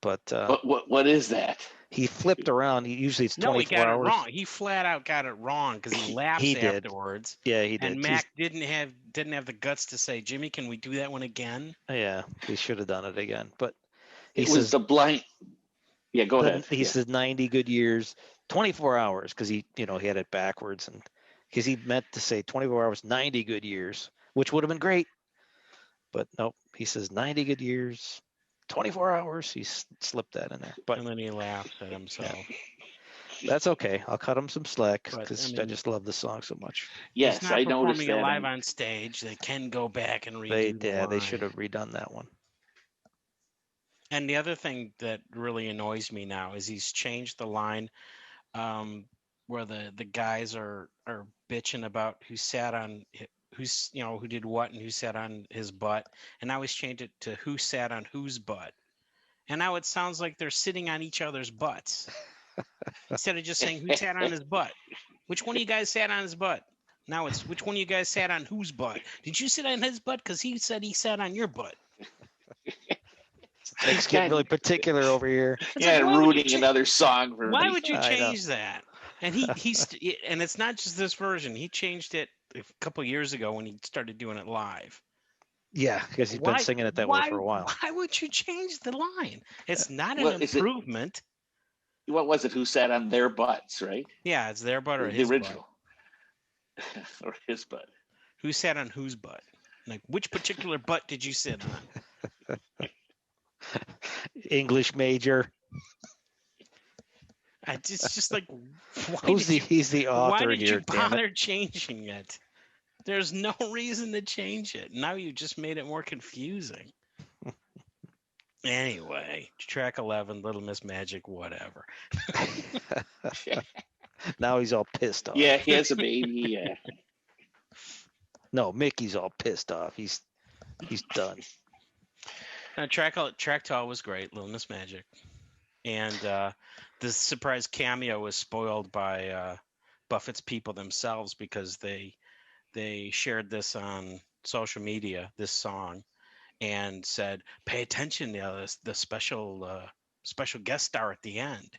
But what is that? He flipped around. Usually it's 24 hours. No, he got it wrong. He flat out got it wrong because he laughs afterwards. Yeah, he did. And Mac didn't have the guts to say, "Jimmy, can we do that one again?" Yeah, he should have done it again. But it was the blind. Yeah, go ahead. He said 90 good years, 24 hours, because he had it backwards, and because he meant to say 24 hours, 90 good years, which would have been great. But nope, he says 90 good years, 24 hours. He slipped that in there. But and then he laughed at himself. Yeah. That's okay. I'll cut him some slack because I just love the song so much. Yes, he's not I noticed performing that. it live on stage. They can go back and redo They should have redone that one. And the other thing that really annoys me now is he's changed the line where the guys are bitching about who did what and who sat on his butt, and now he's changed it to who sat on whose butt, and now it sounds like they're sitting on each other's butts instead of just saying who sat on his butt. Which one of you guys sat on his butt? Now it's which one of you guys sat on whose butt? Did you sit on his butt? Because he said he sat on your butt. It's getting really particular over here. Yeah, ruining another song for Why would you change that? And and it's not just this version. He changed it a couple years ago when he started doing it live. Yeah, because he's been singing it that way for a while. Why would you change the line? It's not Well, an improvement. What was it? Who sat on their butts, right? Yeah, it's their butt or The his original. butt. Or his butt. Who sat on whose butt? Like, which particular butt did you sit on? English major. It's just like, he's the author why did here, you bother changing it? There's no reason to change it. Now you just made it more confusing. Anyway, track 11, Little Miss Magic, whatever. Now he's all pissed off. Yeah, he has a baby. Yeah. No, Mickey's all pissed off. He's done. Track 12 was great, Little Miss Magic. And the surprise cameo was spoiled by Buffett's people themselves because they shared this on social media, this song, and said, "Pay attention, the special guest star at the end."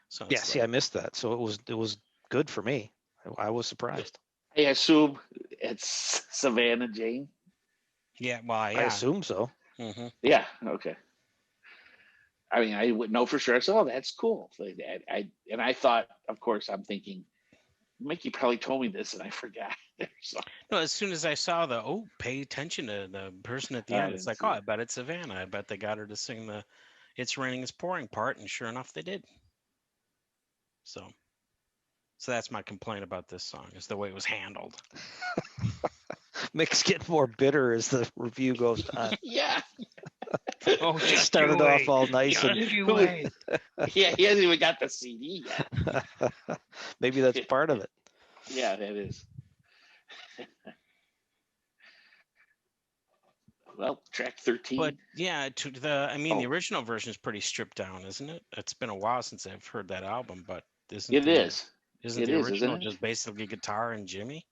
So yeah, see, I missed that. So it was good for me. I was surprised. I assume it's Savannah Jane. Yeah, well, I assume so. Mm-hmm. Yeah. Okay. I mean, I wouldn't know for sure. So, oh, that's cool. I thought, of course, I'm thinking, Mickey probably told me this and I forgot. So, No, as soon as I saw pay attention to the person at the end, it's like, I bet it's Savannah. I bet they got her to sing the "It's Raining, It's Pouring" part, and sure enough, they did. So that's my complaint about this song, is the way it was handled. Mick's getting more bitter as the review goes on. Yeah. Oh, just started off all nice and yeah, he hasn't even got the CD yet. Maybe that's part of it. Yeah, that is. Well, track 13. But yeah, the original version is pretty stripped down, isn't it? It's been a while since I've heard that album, but isn't it is. Isn't the original just basically guitar and Jimmy?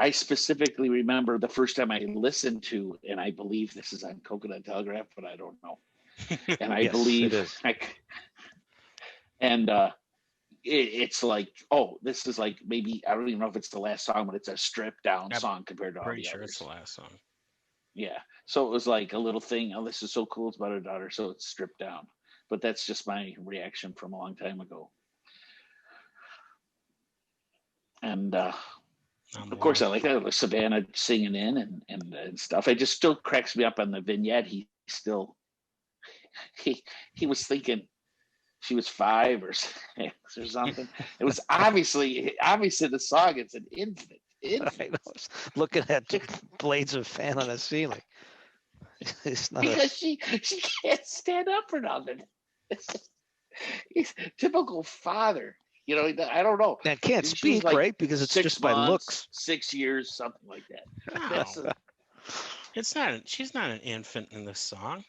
I specifically remember the first time I listened to, and I believe this is on Coconut Telegraph, but I don't know. And I yes, believe, it is. It's like, this is like maybe, I don't even know if it's the last song, but it's a stripped down song compared to all the others. Pretty sure it's the last song. Yeah. So it was like a little thing. Oh, this is so cool. It's about her daughter. So it's stripped down. But that's just my reaction from a long time ago. And, of course, I like that. Savannah singing in and stuff. It just still cracks me up on the vignette. He was thinking she was 5 or 6 or something. It was obviously the song. It's an infant. I know. Looking at blades of fan on the ceiling. It's not because she can't stand up for nothing. He's typical father. You know, I don't know. That can't speak, like, right? Because it's just by looks. 6 years, something like that. No. It's not. She's not an infant in this song.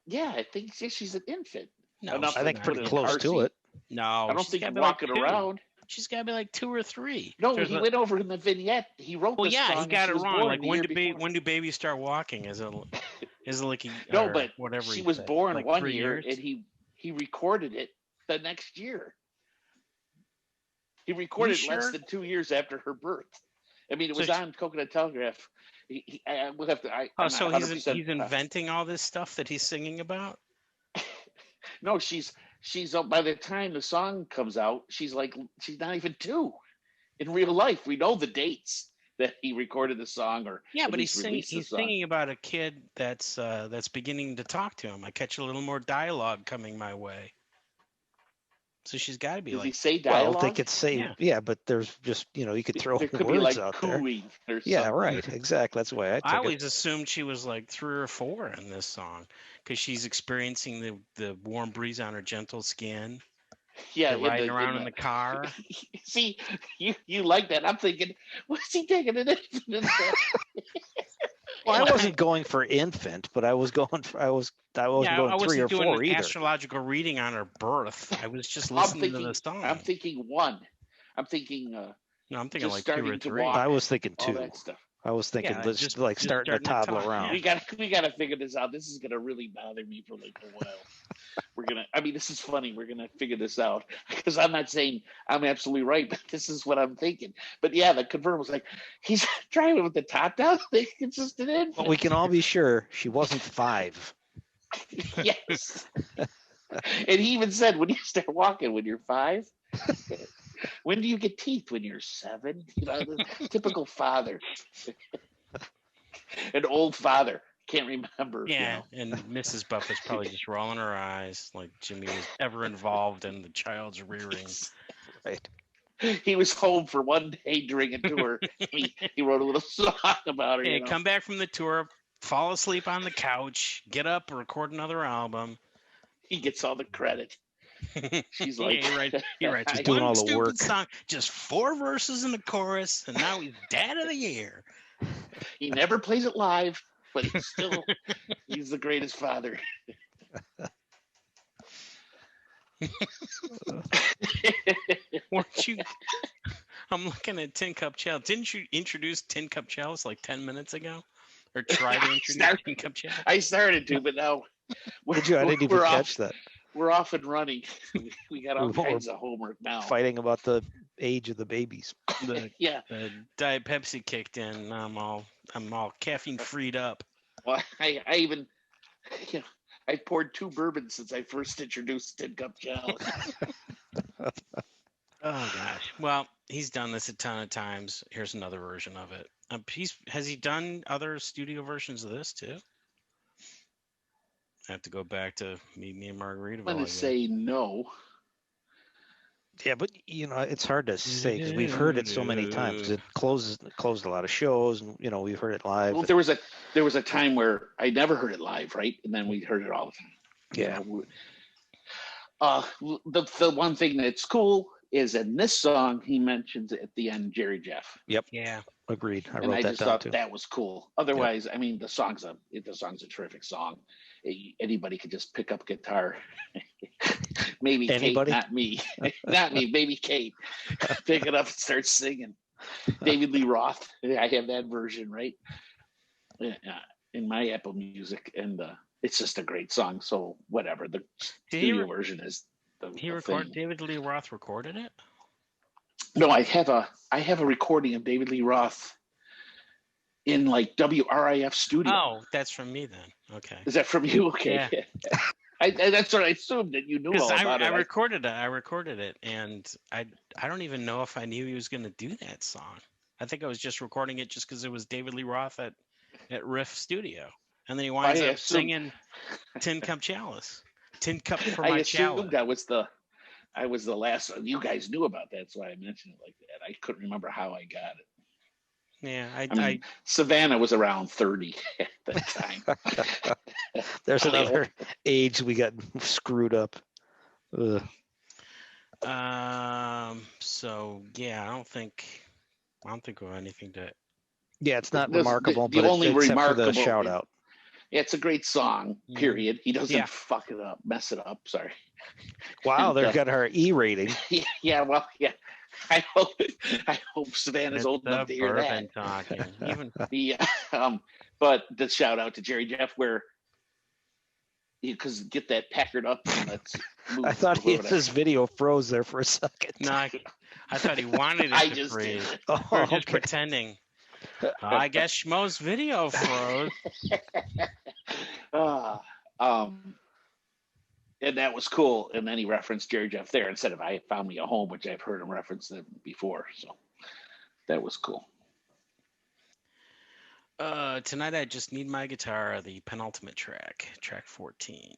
Yeah, I think she's an infant. No, I think pretty close to it. No, I don't think walking around. She's got to be like 2 or 3. No, he went over in the vignette. He wrote. Well, the song he got it wrong. Like when do babies start walking? Is it like no? But whatever. She was born like one year, and he recorded it the next year. He recorded less than 2 years after her birth. I mean, it was on Coconut Telegraph. I will have to. So he's inventing all this stuff that he's singing about. No, she's by the time the song comes out, she's not even 2 in real life. We know the dates that he recorded the song, or but he's singing about a kid that's beginning to talk to him. I catch a little more dialogue coming my way. So she's got to be Does he say dialogue? Well, they could say, but there's just, you could throw could words like out there. Or yeah, right. Exactly. That's the way I took it. I always assumed she was like 3 or 4 in this song because she's experiencing the warm breeze on her gentle skin. Yeah, riding around in the car. See, you like that. I'm thinking, what's he taking an infant in there? Well, I wasn't going for infant, but I was going for I wasn't going 3 or 4 doing an either. Astrological reading on her birth. I was just listening to the song. I'm thinking 1. I'm thinking. No, I'm thinking like 2 or 3. I was thinking 2. That stuff. I was thinking just starting to toddle around. We got to figure this out. This is gonna really bother me for like a while. this is funny. We're gonna figure this out because I'm not saying I'm absolutely right, but this is what I'm thinking. But yeah, the confirm was like, he's driving with the top down. It's just an infant. But we can all be sure she wasn't 5. Yes. And he even said, when you start walking, when you're 5. When do you get teeth? When you're 7? The typical father. An old father. Can't remember. Yeah, and Mrs. Buff is probably just rolling her eyes like Jimmy was ever involved in the child's rearing. Right. He was home for one day during a tour. He wrote a little song about her. Hey, come back from the tour, fall asleep on the couch, get up, record another album. He gets all the credit. She's like, he writes He's doing all the work. Song, just 4 verses in the chorus, and now he's dad of the year. He never plays it live, but he's the greatest father. Weren't you? I'm looking at Tin Cup Chalice. Didn't you introduce Tin Cup Chalice like 10 minutes ago? Or try to introduce Tin Cup Chalice? I started to, but now I didn't even catch that. We're off and running. We got all kinds of homework now. Fighting about the age of the babies. Yeah. The Diet Pepsi kicked in. I'm all caffeine freed up. Well, I even, I poured 2 bourbons since I first introduced Tin Cup Chalice. Oh gosh. Well, he's done this a ton of times. Here's another version of it. Has he done other studio versions of this too? I have to go back to Me and Margaritaville. I'm going to say no. Yeah, but it's hard to say because we've heard it so many times. It closed a lot of shows, and we've heard it live. Well, there was a time where I never heard it live, right? And then we heard it all the time. Yeah. The one thing that's cool is in this song he mentions at the end Jerry Jeff. Yep. Yeah. Agreed. I and wrote I that just down thought too. that was cool. Otherwise, I mean, the song's a terrific song. Anybody could just pick up guitar. Maybe Anybody? Kate, not me. Not me, maybe Kate. Pick it up and start singing. David Lee Roth. I have that version, right? In my Apple Music, and it's just a great song. So whatever. The studio version is the thing. David Lee Roth recorded it? No, I have a recording of David Lee Roth in like WRIF studio. Oh, that's from me then. Okay. Is that from you? Okay. Yeah. That's what I assumed, that you knew all about it. I recorded it, and I don't even know if I knew he was going to do that song. I think I was just recording it just because it was David Lee Roth at Riff Studio, and then he winds up singing "Tin Cup Chalice." Tin Cup for my chalice. I was the last. You guys knew about that, so I mentioned it like that. I couldn't remember how I got it. Yeah, I mean, Savannah was around 30 at that time. There's another age we got screwed up. Ugh. So yeah, I don't think we have anything to. Yeah, it's not remarkable, the but only except remarkable for the shout out. Yeah, it's a great song. Period. He doesn't fuck it up, mess it up. Sorry. Wow, they've got our E rating. Yeah. Well, yeah. I hope Savannah's old enough to hear that. Talking. Even but the shout out to Jerry Jeff, where because get that Packard up and let's move. I thought his video froze there for a second. No, I thought he wanted it to freeze. We're just pretending. I guess Schmo's video froze. And that was cool. And then he referenced Jerry Jeff there instead of I Found Me a Home, which I've heard him reference them before. So that was cool. Tonight I Just Need My Guitar, the penultimate track 14.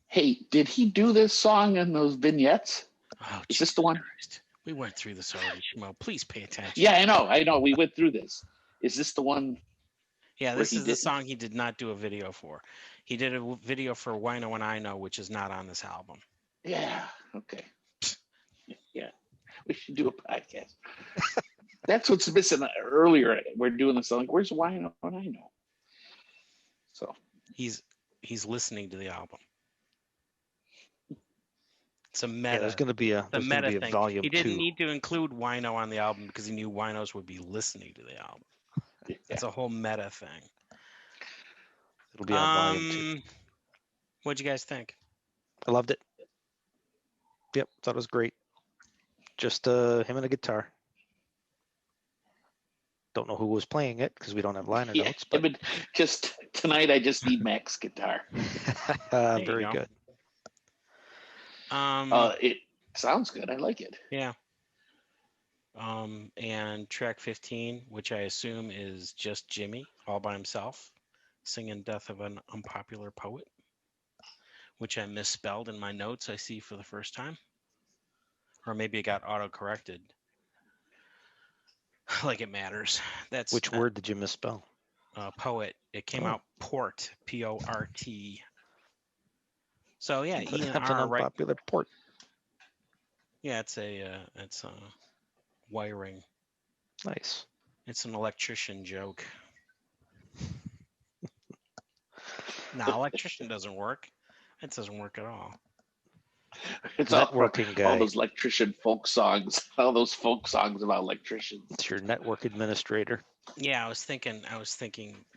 Hey, did he do this song in those vignettes? Oh, is this the one? Christ. We went through this already, Schmo. Please pay attention. Yeah, I know. We went through this. Is this the one? Yeah, this is the song he did not do a video for. He did a video for Wino and I Know, which is not on this album. Yeah. Okay. Yeah. We should do a podcast. That's what's missing earlier. We're doing this song. Where's Wino and I Know? So he's listening to the album. It's a meta. Yeah, there's going to be a thing. volume 2. He didn't need to include Wino on the album because he knew Winos would be listening to the album. Yeah. It's a whole meta thing. It'll be on volume 2. What'd you guys think? I loved it. Yep, thought it was great. Just him and a guitar. Don't know who was playing it because we don't have liner notes. But just tonight, I just need Mac's guitar. Very good. It sounds good. I like it. Yeah. And track 15, which I assume is just Jimmy all by himself, singing "Death of an Unpopular Poet," which I misspelled in my notes. I see for the first time, or maybe it got auto-corrected. Like it matters. That's which word did you misspell? Poet. It came out port, P-O-R-T. So yeah, That's an unpopular port. Yeah, it's wiring. Nice. It's an electrician joke. No, electrician doesn't work. It doesn't work at all. It's networking guy. All those electrician folk songs. All those folk songs about electricians. It's your network administrator. Yeah, I was thinking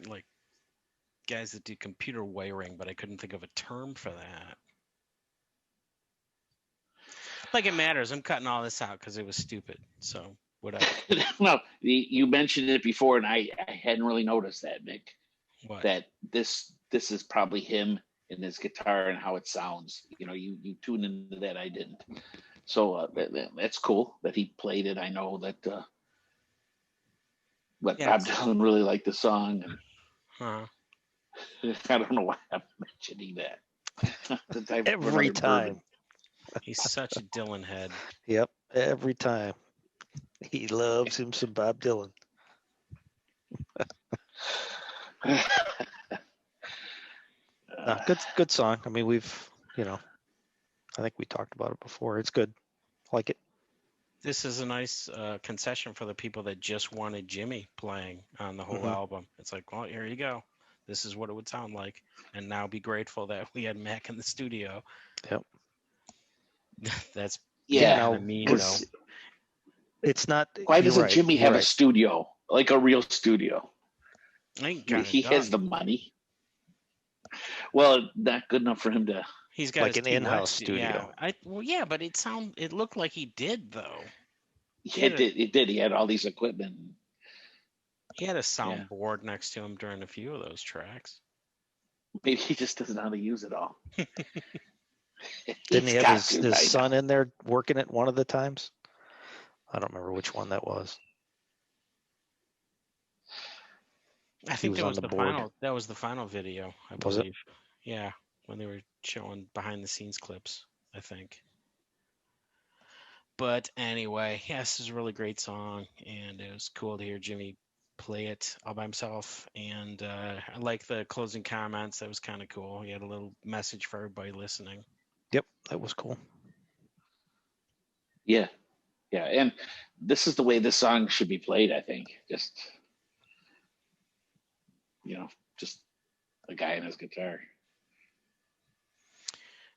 like guys that do computer wiring, but I couldn't think of a term for that. Like it matters. I'm cutting all this out because it was stupid. So whatever. No, you mentioned it before, and I hadn't really noticed that, Mick. What? That this is probably him and his guitar and how it sounds. You know, you tune into that. I didn't. So that's cool that he played it. I know that. But Bob Dylan really liked the song. And I don't know why I'm mentioning that. Every time. He's such a Dylan head. Yep, every time. He loves him some Bob Dylan. Good song. I mean, I think we talked about it before. It's good. Like it. This is a nice concession for the people that just wanted Jimmy playing on the whole album. It's like, well, here you go. This is what it would sound like. And now be grateful that we had Mac in the studio. Yep. That's mean, though. It's not. Why doesn't Jimmy have a studio, like a real studio? He has the money. Well, not good enough for him to. He's got like an in-house studio. Yeah, but it looked like he did though. It did. He had all these equipment. He had a soundboard next to him during a few of those tracks. Maybe he just doesn't know how to use it all. Didn't he have his son in there working it one of the times? I don't remember which one that was. I think that was the final. That was the final video, I believe. Was it? Yeah, when they were showing behind the scenes clips, I think. But anyway, this is a really great song, and it was cool to hear Jimmy play it all by himself. And I like the closing comments. That was kind of cool. He had a little message for everybody listening. Yep, that was cool. Yeah, and this is the way this song should be played. I think just a guy and his guitar.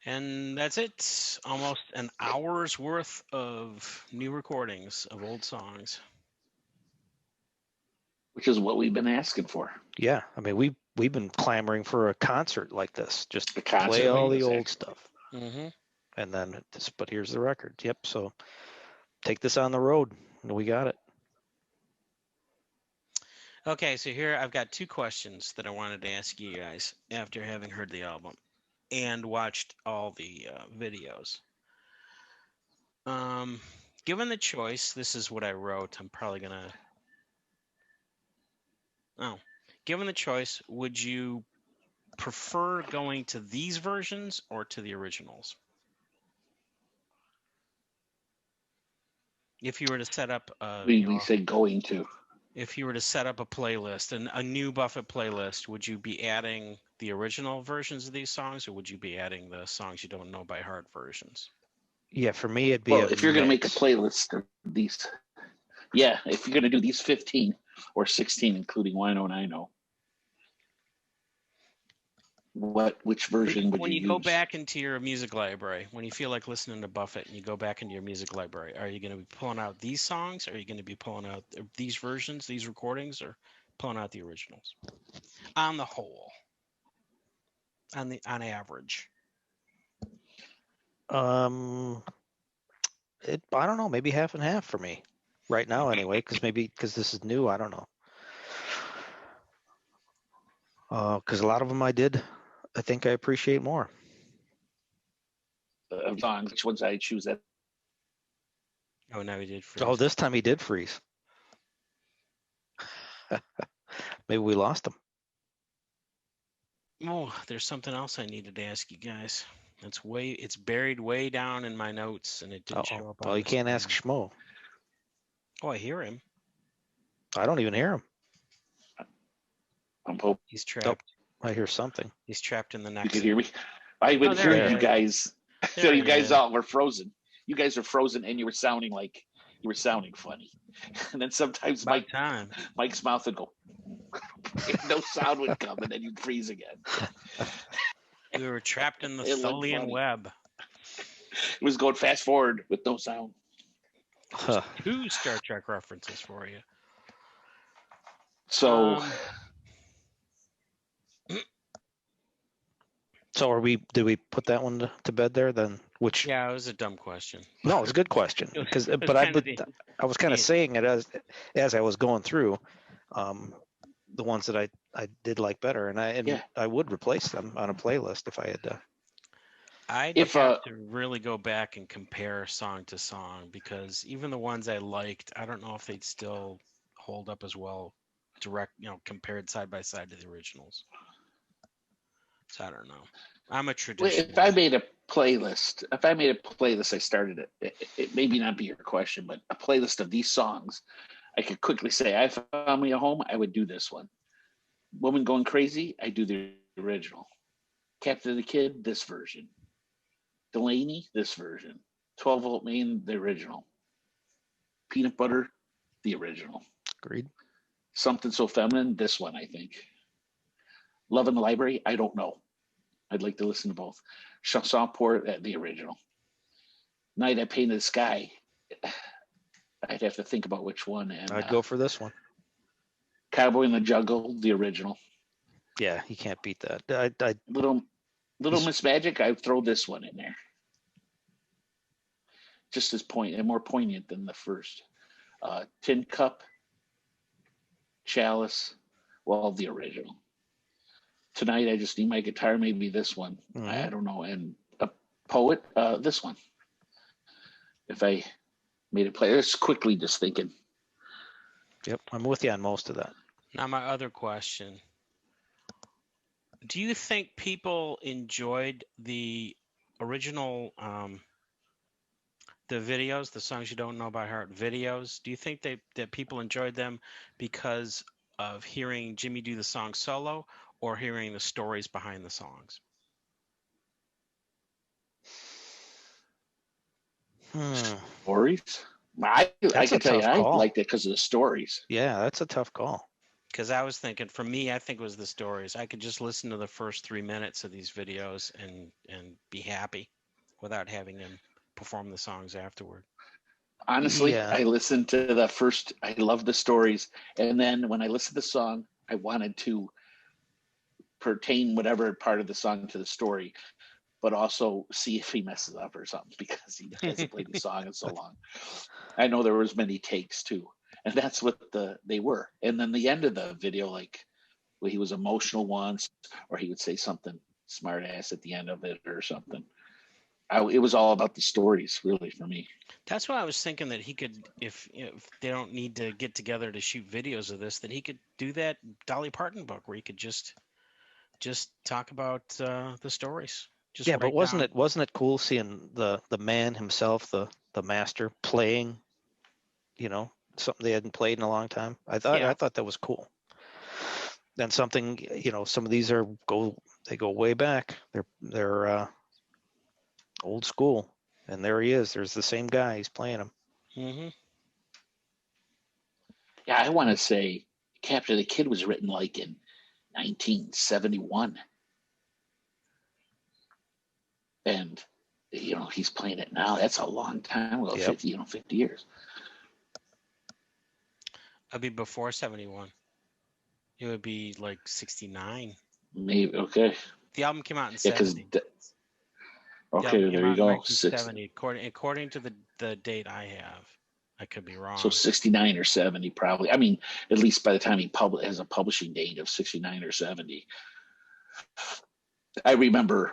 And that's it. Almost an hour's worth of new recordings of old songs. Which is what we've been asking for. Yeah, I mean we've been clamoring for a concert like this, just to play all the old stuff. Mm-hmm. And then but here's the record. Yep. So take this on the road, and we got it. Okay, so here I've got two questions that I wanted to ask you guys after having heard the album and watched all the videos. Given the choice, this is what I wrote. I'm probably gonna. Given the choice, would you prefer going to these versions or to the originals? If you were to set up we say going to. If you were to set up a playlist, and a new Buffett playlist, would you be adding the original versions of these songs, or would you be adding the songs you don't know by heart versions? Yeah, for me it'd be if you're going to make a playlist of these, if you're going to do these 15 or 16, including Wino and I Know, which version would when you use? go back into your music library, when you feel like listening to Buffett and you go back into your music library, are you going to be pulling out these songs? Are you going to be pulling out these versions, these recordings, or pulling out the originals? On the whole, on average. I don't know, maybe half and half for me right now anyway, because this is new. I don't know. Because a lot of them I think I appreciate more. Of songs, which ones I choose that? Oh, now he did freeze. Oh, this time he did freeze. Maybe we lost him. Oh, there's something else I needed to ask you guys. It's buried way down in my notes, and it didn't show up. Well, you can't ask Schmo. Oh, I hear him. I don't even hear him. I'm hoping he's trapped. I hear something. He's trapped in the next. You can hear me. I would hear you guys. So you guys all were frozen. You guys were frozen, and you were sounding funny. And then sometimes Mike's mouth would go. No sound would come, and then you'd freeze again. We were trapped in the Tholian web. It was going fast forward with no sound. Two Star Trek references for you. So. So did we put that one to bed there then? Yeah, it was a dumb question. No, it was a good question I was kind of saying it as I was going through the ones that I did like better, and I would replace them on a playlist if I had to. I'd have to really go back and compare song to song, because even the ones I liked, I don't know if they'd still hold up as well compared side by side to the originals. So I don't know. I'm a traditional. If I made a playlist, I started it. It may not be your question, but a playlist of these songs, I could quickly say, I found me a home, I would do this one. Woman Going Crazy, I do the original. Captain of the Kid, this version. Delaney, this version. 12 Volt Main, the original. Peanut Butter, the original. Agreed. Something So Feminine, this one, I think. Love in the Library, I don't know. I'd like to listen to both. Chanson, the original. Night I Painted the Sky, I'd have to think about which one. And I'd go for this one. Cowboy in the Jungle, the original. Yeah, you can't beat that. Little Miss Magic, I'd throw this one in there. Just as more poignant than the first. Tin Cup, Chalice, the original. Tonight I Just Need My Guitar, maybe this one. Mm-hmm. I don't know. And a Poet, this one. If I made a play, just quickly just thinking. Yep, I'm with you on most of that. Now my other question. Do you think people enjoyed the original, the videos, the songs you don't know by heart videos? Do you think that people enjoyed them because of hearing Jimmy do the song solo, or hearing the stories behind the songs? Stories? I can tell you, I liked it because of the stories. Yeah, that's a tough call. Because I was thinking, for me, I think it was the stories. I could just listen to the first 3 minutes of these videos and be happy without having him perform the songs afterward. Honestly, I listened to the first, I loved the stories. And then when I listened to the song, I wanted to pertain whatever part of the song to the story, but also see if he messes up or something, because he hasn't played the song in so long. I know there was many takes too, and that's what they were. And then the end of the video, like where he was emotional once, or he would say something smart ass at the end of it or something. It was all about the stories, really, for me. That's why I was thinking that he could, if they don't need to get together to shoot videos of this, that he could do that Dolly Parton book where he could just talk about the stories. But wasn't it cool seeing the man himself, the master, playing, something they hadn't played in a long time? I thought that was cool. And something, some of these go way back. They're old school, and there he is. There's the same guy. He's playing them. Mm-hmm. Yeah, I want to say Captain of the Kid was written like in 1971. And, he's playing it now. That's a long time ago, 50 years. That'd be before 71. It would be like 69. Maybe, okay. The album came out in 70. The Okay, album came there out you in go. 1970, according to the date I have. I could be wrong. So 69 or 70, probably. I mean, at least by the time he has a publishing date of 69 or 70. I remember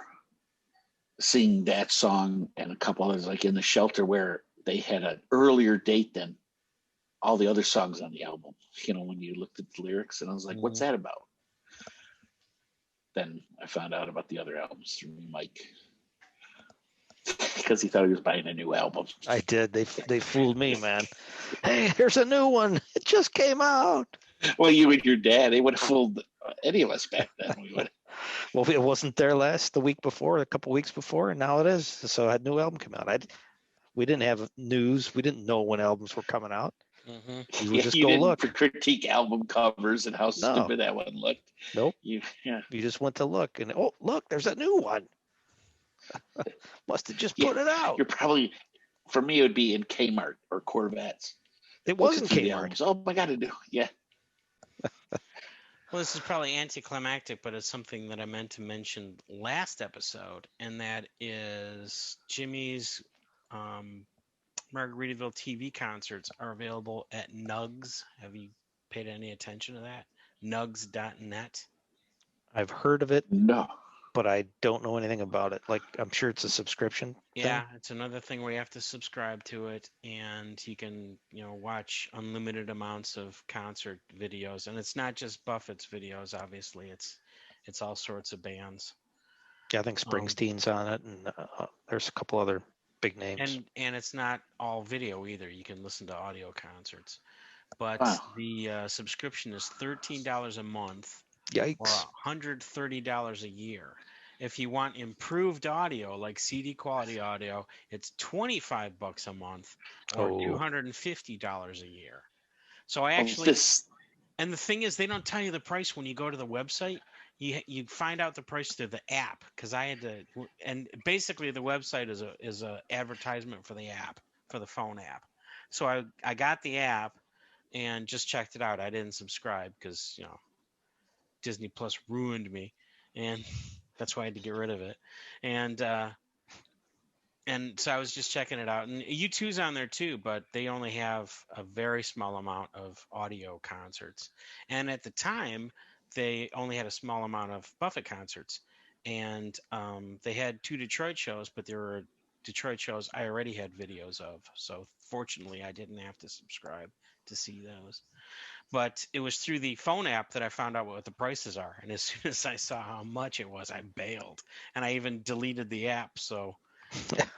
seeing that song and a couple others, like in the shelter, where they had an earlier date than all the other songs on the album. You know, when you looked at the lyrics, and I was like, "What's that about?" Then I found out about the other albums through Mike because he thought he was buying a new album. I did. They fooled me, man. Hey, here's a new one. It just came out. Well, you and your dad, they would have fooled any of us back then. We would. Well, it wasn't there the week before, a couple weeks before, and now it is. So a new album came out. We didn't have news. We didn't know when albums were coming out. Mm-hmm. You would just you go didn't look. critique album covers and how stupid that one looked. Nope. You just went to look, and oh, look, there's a new one. Must have just put it out. You're probably, for me, it would be in Kmart or Corvettes. It wasn't Looking through the Kmart. albums. Oh my God, yeah. Well, this is probably anticlimactic, but it's something that I meant to mention last episode, and that is Jimmy's Margaritaville TV concerts are available at Nugs. Have you paid any attention to that? Nugs.net. I've heard of it, No. but I don't know anything about it. Like, I'm sure it's a subscription Yeah, thing. it's another thing where you have to subscribe to it, and you can, watch unlimited amounts of concert videos. And it's not just Buffett's videos, obviously. It's all sorts of bands. Yeah, I think Springsteen's on it, and there's a couple other big names. And it's not all video either. You can listen to audio concerts. But the subscription is $13 a month. Yikes. Or $130 a year. If you want improved audio, like CD quality audio, it's $25 a month or $250 a year. So I actually, and the thing is, they don't tell you the price when you go to the website. You find out the price through the app, because I had to, and basically the website is a advertisement for the app, for the phone app. So I got the app and just checked it out. I didn't subscribe because Disney Plus ruined me, and that's why I had to get rid of it. And so I was just checking it out. And U2's on there too, but they only have a very small amount of audio concerts. And at the time, they only had a small amount of Buffett concerts. And they had 2 Detroit shows, but there were Detroit shows I already had videos of. So fortunately, I didn't have to subscribe to see those. But it was through the phone app that I found out what the prices are. And as soon as I saw how much it was, I bailed. And I even deleted the app so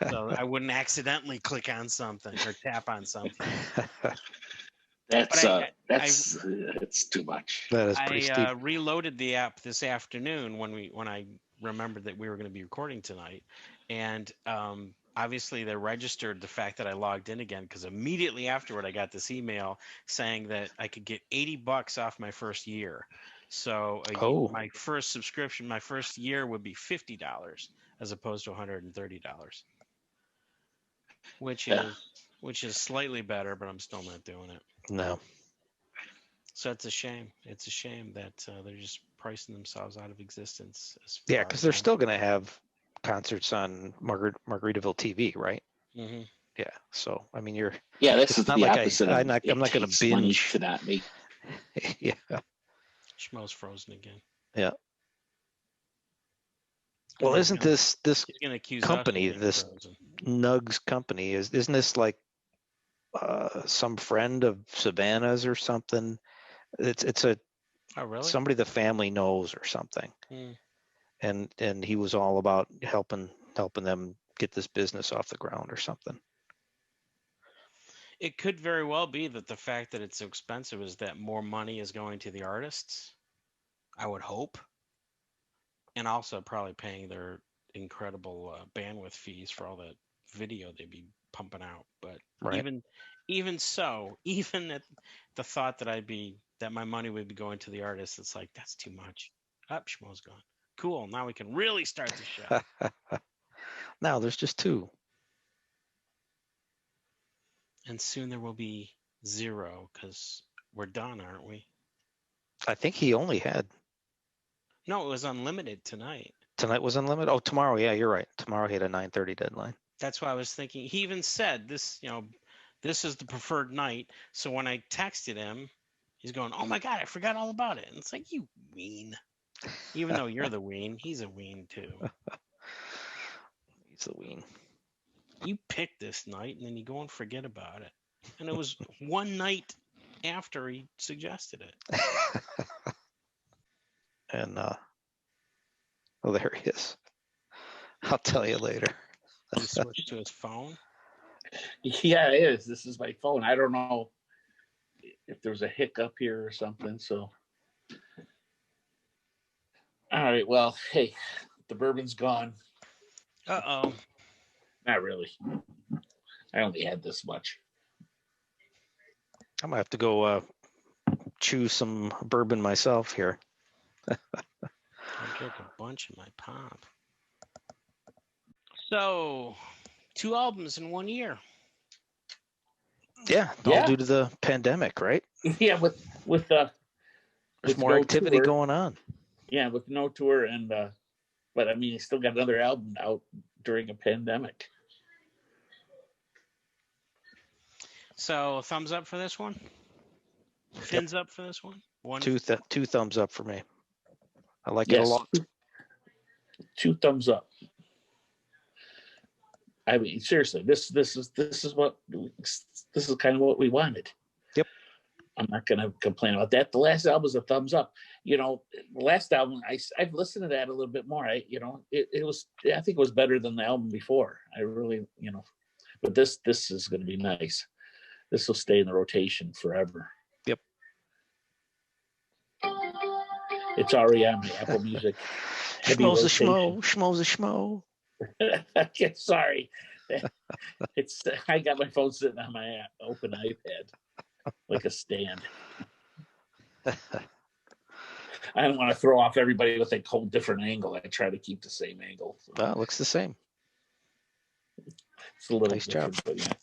I wouldn't accidentally click on something or tap on something. It's too much. That is pretty steep. I reloaded the app this afternoon when I remembered that we were going to be recording tonight. And obviously, they registered the fact that I logged in again, because immediately afterward, I got this email saying that I could get $80 off my first year. So my first subscription, my first year would be $50 as opposed to $130, which is slightly better, but I'm still not doing it. No. So it's a shame. It's a shame that they're just pricing themselves out of existence. Yeah, because they're still going to have concerts on Margaritaville TV, right? Mm-hmm. Yeah. So I mean, this is the opposite. I'm not going to binge. To not make. Yeah. Schmo's frozen again. Yeah. Well, isn't this company, this Nugs company, isn't this like some friend of Savannah's or something? It's really? Somebody the family knows or something. And he was all about helping them get this business off the ground or something. It could very well be that the fact that it's so expensive is that more money is going to the artists, I would hope. And also probably paying their incredible bandwidth fees for all the video they'd be pumping out. But even so, even at the thought that my money would be going to the artists, it's like, that's too much. Schmo's gone. Cool. Now we can really start the show. Now there's just 2. And soon there will be 0, because we're done, aren't we? I think he only had. No, it was unlimited tonight. Tonight was unlimited. Oh, tomorrow. Yeah, you're right. Tomorrow he had a 9:30 deadline. That's why I was thinking. He even said this, this is the preferred night. So when I texted him, he's going, "Oh my God, I forgot all about it." And it's like, you ween. Even though you're the ween, he's a ween too. He's the ween. You picked this night and then you go and forget about it. And it was one night after he suggested it. And oh, there he is. I'll tell you later. He switched to his phone. Yeah, it is. This is my phone. I don't know if there's a hiccup here or something. So, all right. Well, hey, the bourbon's gone. Uh-oh. Not really. I only had this much. I'm gonna have to go choose some bourbon myself here. I drank a bunch of my pop. So, 2 albums in 1 year. Yeah, all due to the pandemic, right? Yeah, with there's more activity going on. Yeah, with no tour and but I mean, he still got another album out during a pandemic. So, thumbs up for this one? Fins up for this one? Two thumbs up for me. I like it a lot. 2 thumbs up. I mean, seriously, this is kind of what we wanted. Yep. I'm not going to complain about that. The last album was a thumbs up. The last album, I've listened to that a little bit more. I think it was better than the album before. I really, but this is going to be nice. This will stay in the rotation forever. Yep. It's already on my Apple Music. Schmo's a schmo. Schmo's a schmo. Sorry. I got my phone sitting on my open iPad like a stand. I don't want to throw off everybody with a whole different angle. I try to keep the same angle. So. Well, it looks the same. It's a little nice job. But yeah.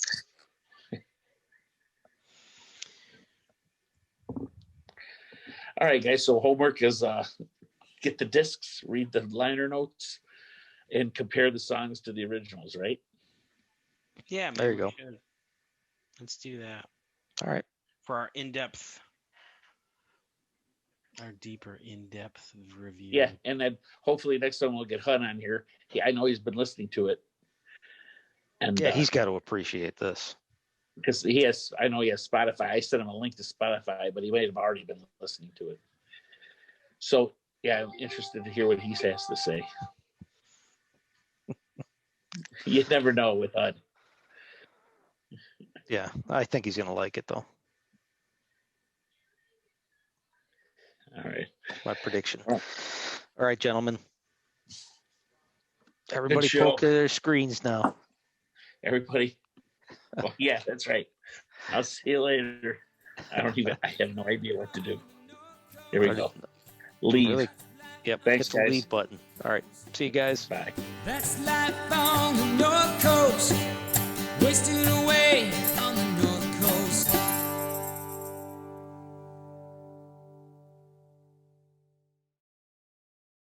All right, guys. So homework is get the discs, read the liner notes, and compare the songs to the originals, right? Yeah, there you go. Let's do that. All right. For our deeper in-depth review. Yeah, and then hopefully next time we'll get Hun on here. I know he's been listening to it. And yeah, he's got to appreciate this. Because I know he has Spotify. I sent him a link to Spotify, but he might have already been listening to it. So, yeah, I'm interested to hear what he has to say. You never know with HUD. Yeah, I think he's going to like it, though. All right. My prediction. All right, gentlemen. Everybody poke their screens now. Everybody. Well, yeah, that's right. I'll see you later. I have no idea what to do. Here we go. Leave. Really? Yep. Thanks, hit the leave button. All right. See you guys. Bye. That's life on the North Coast, wasting away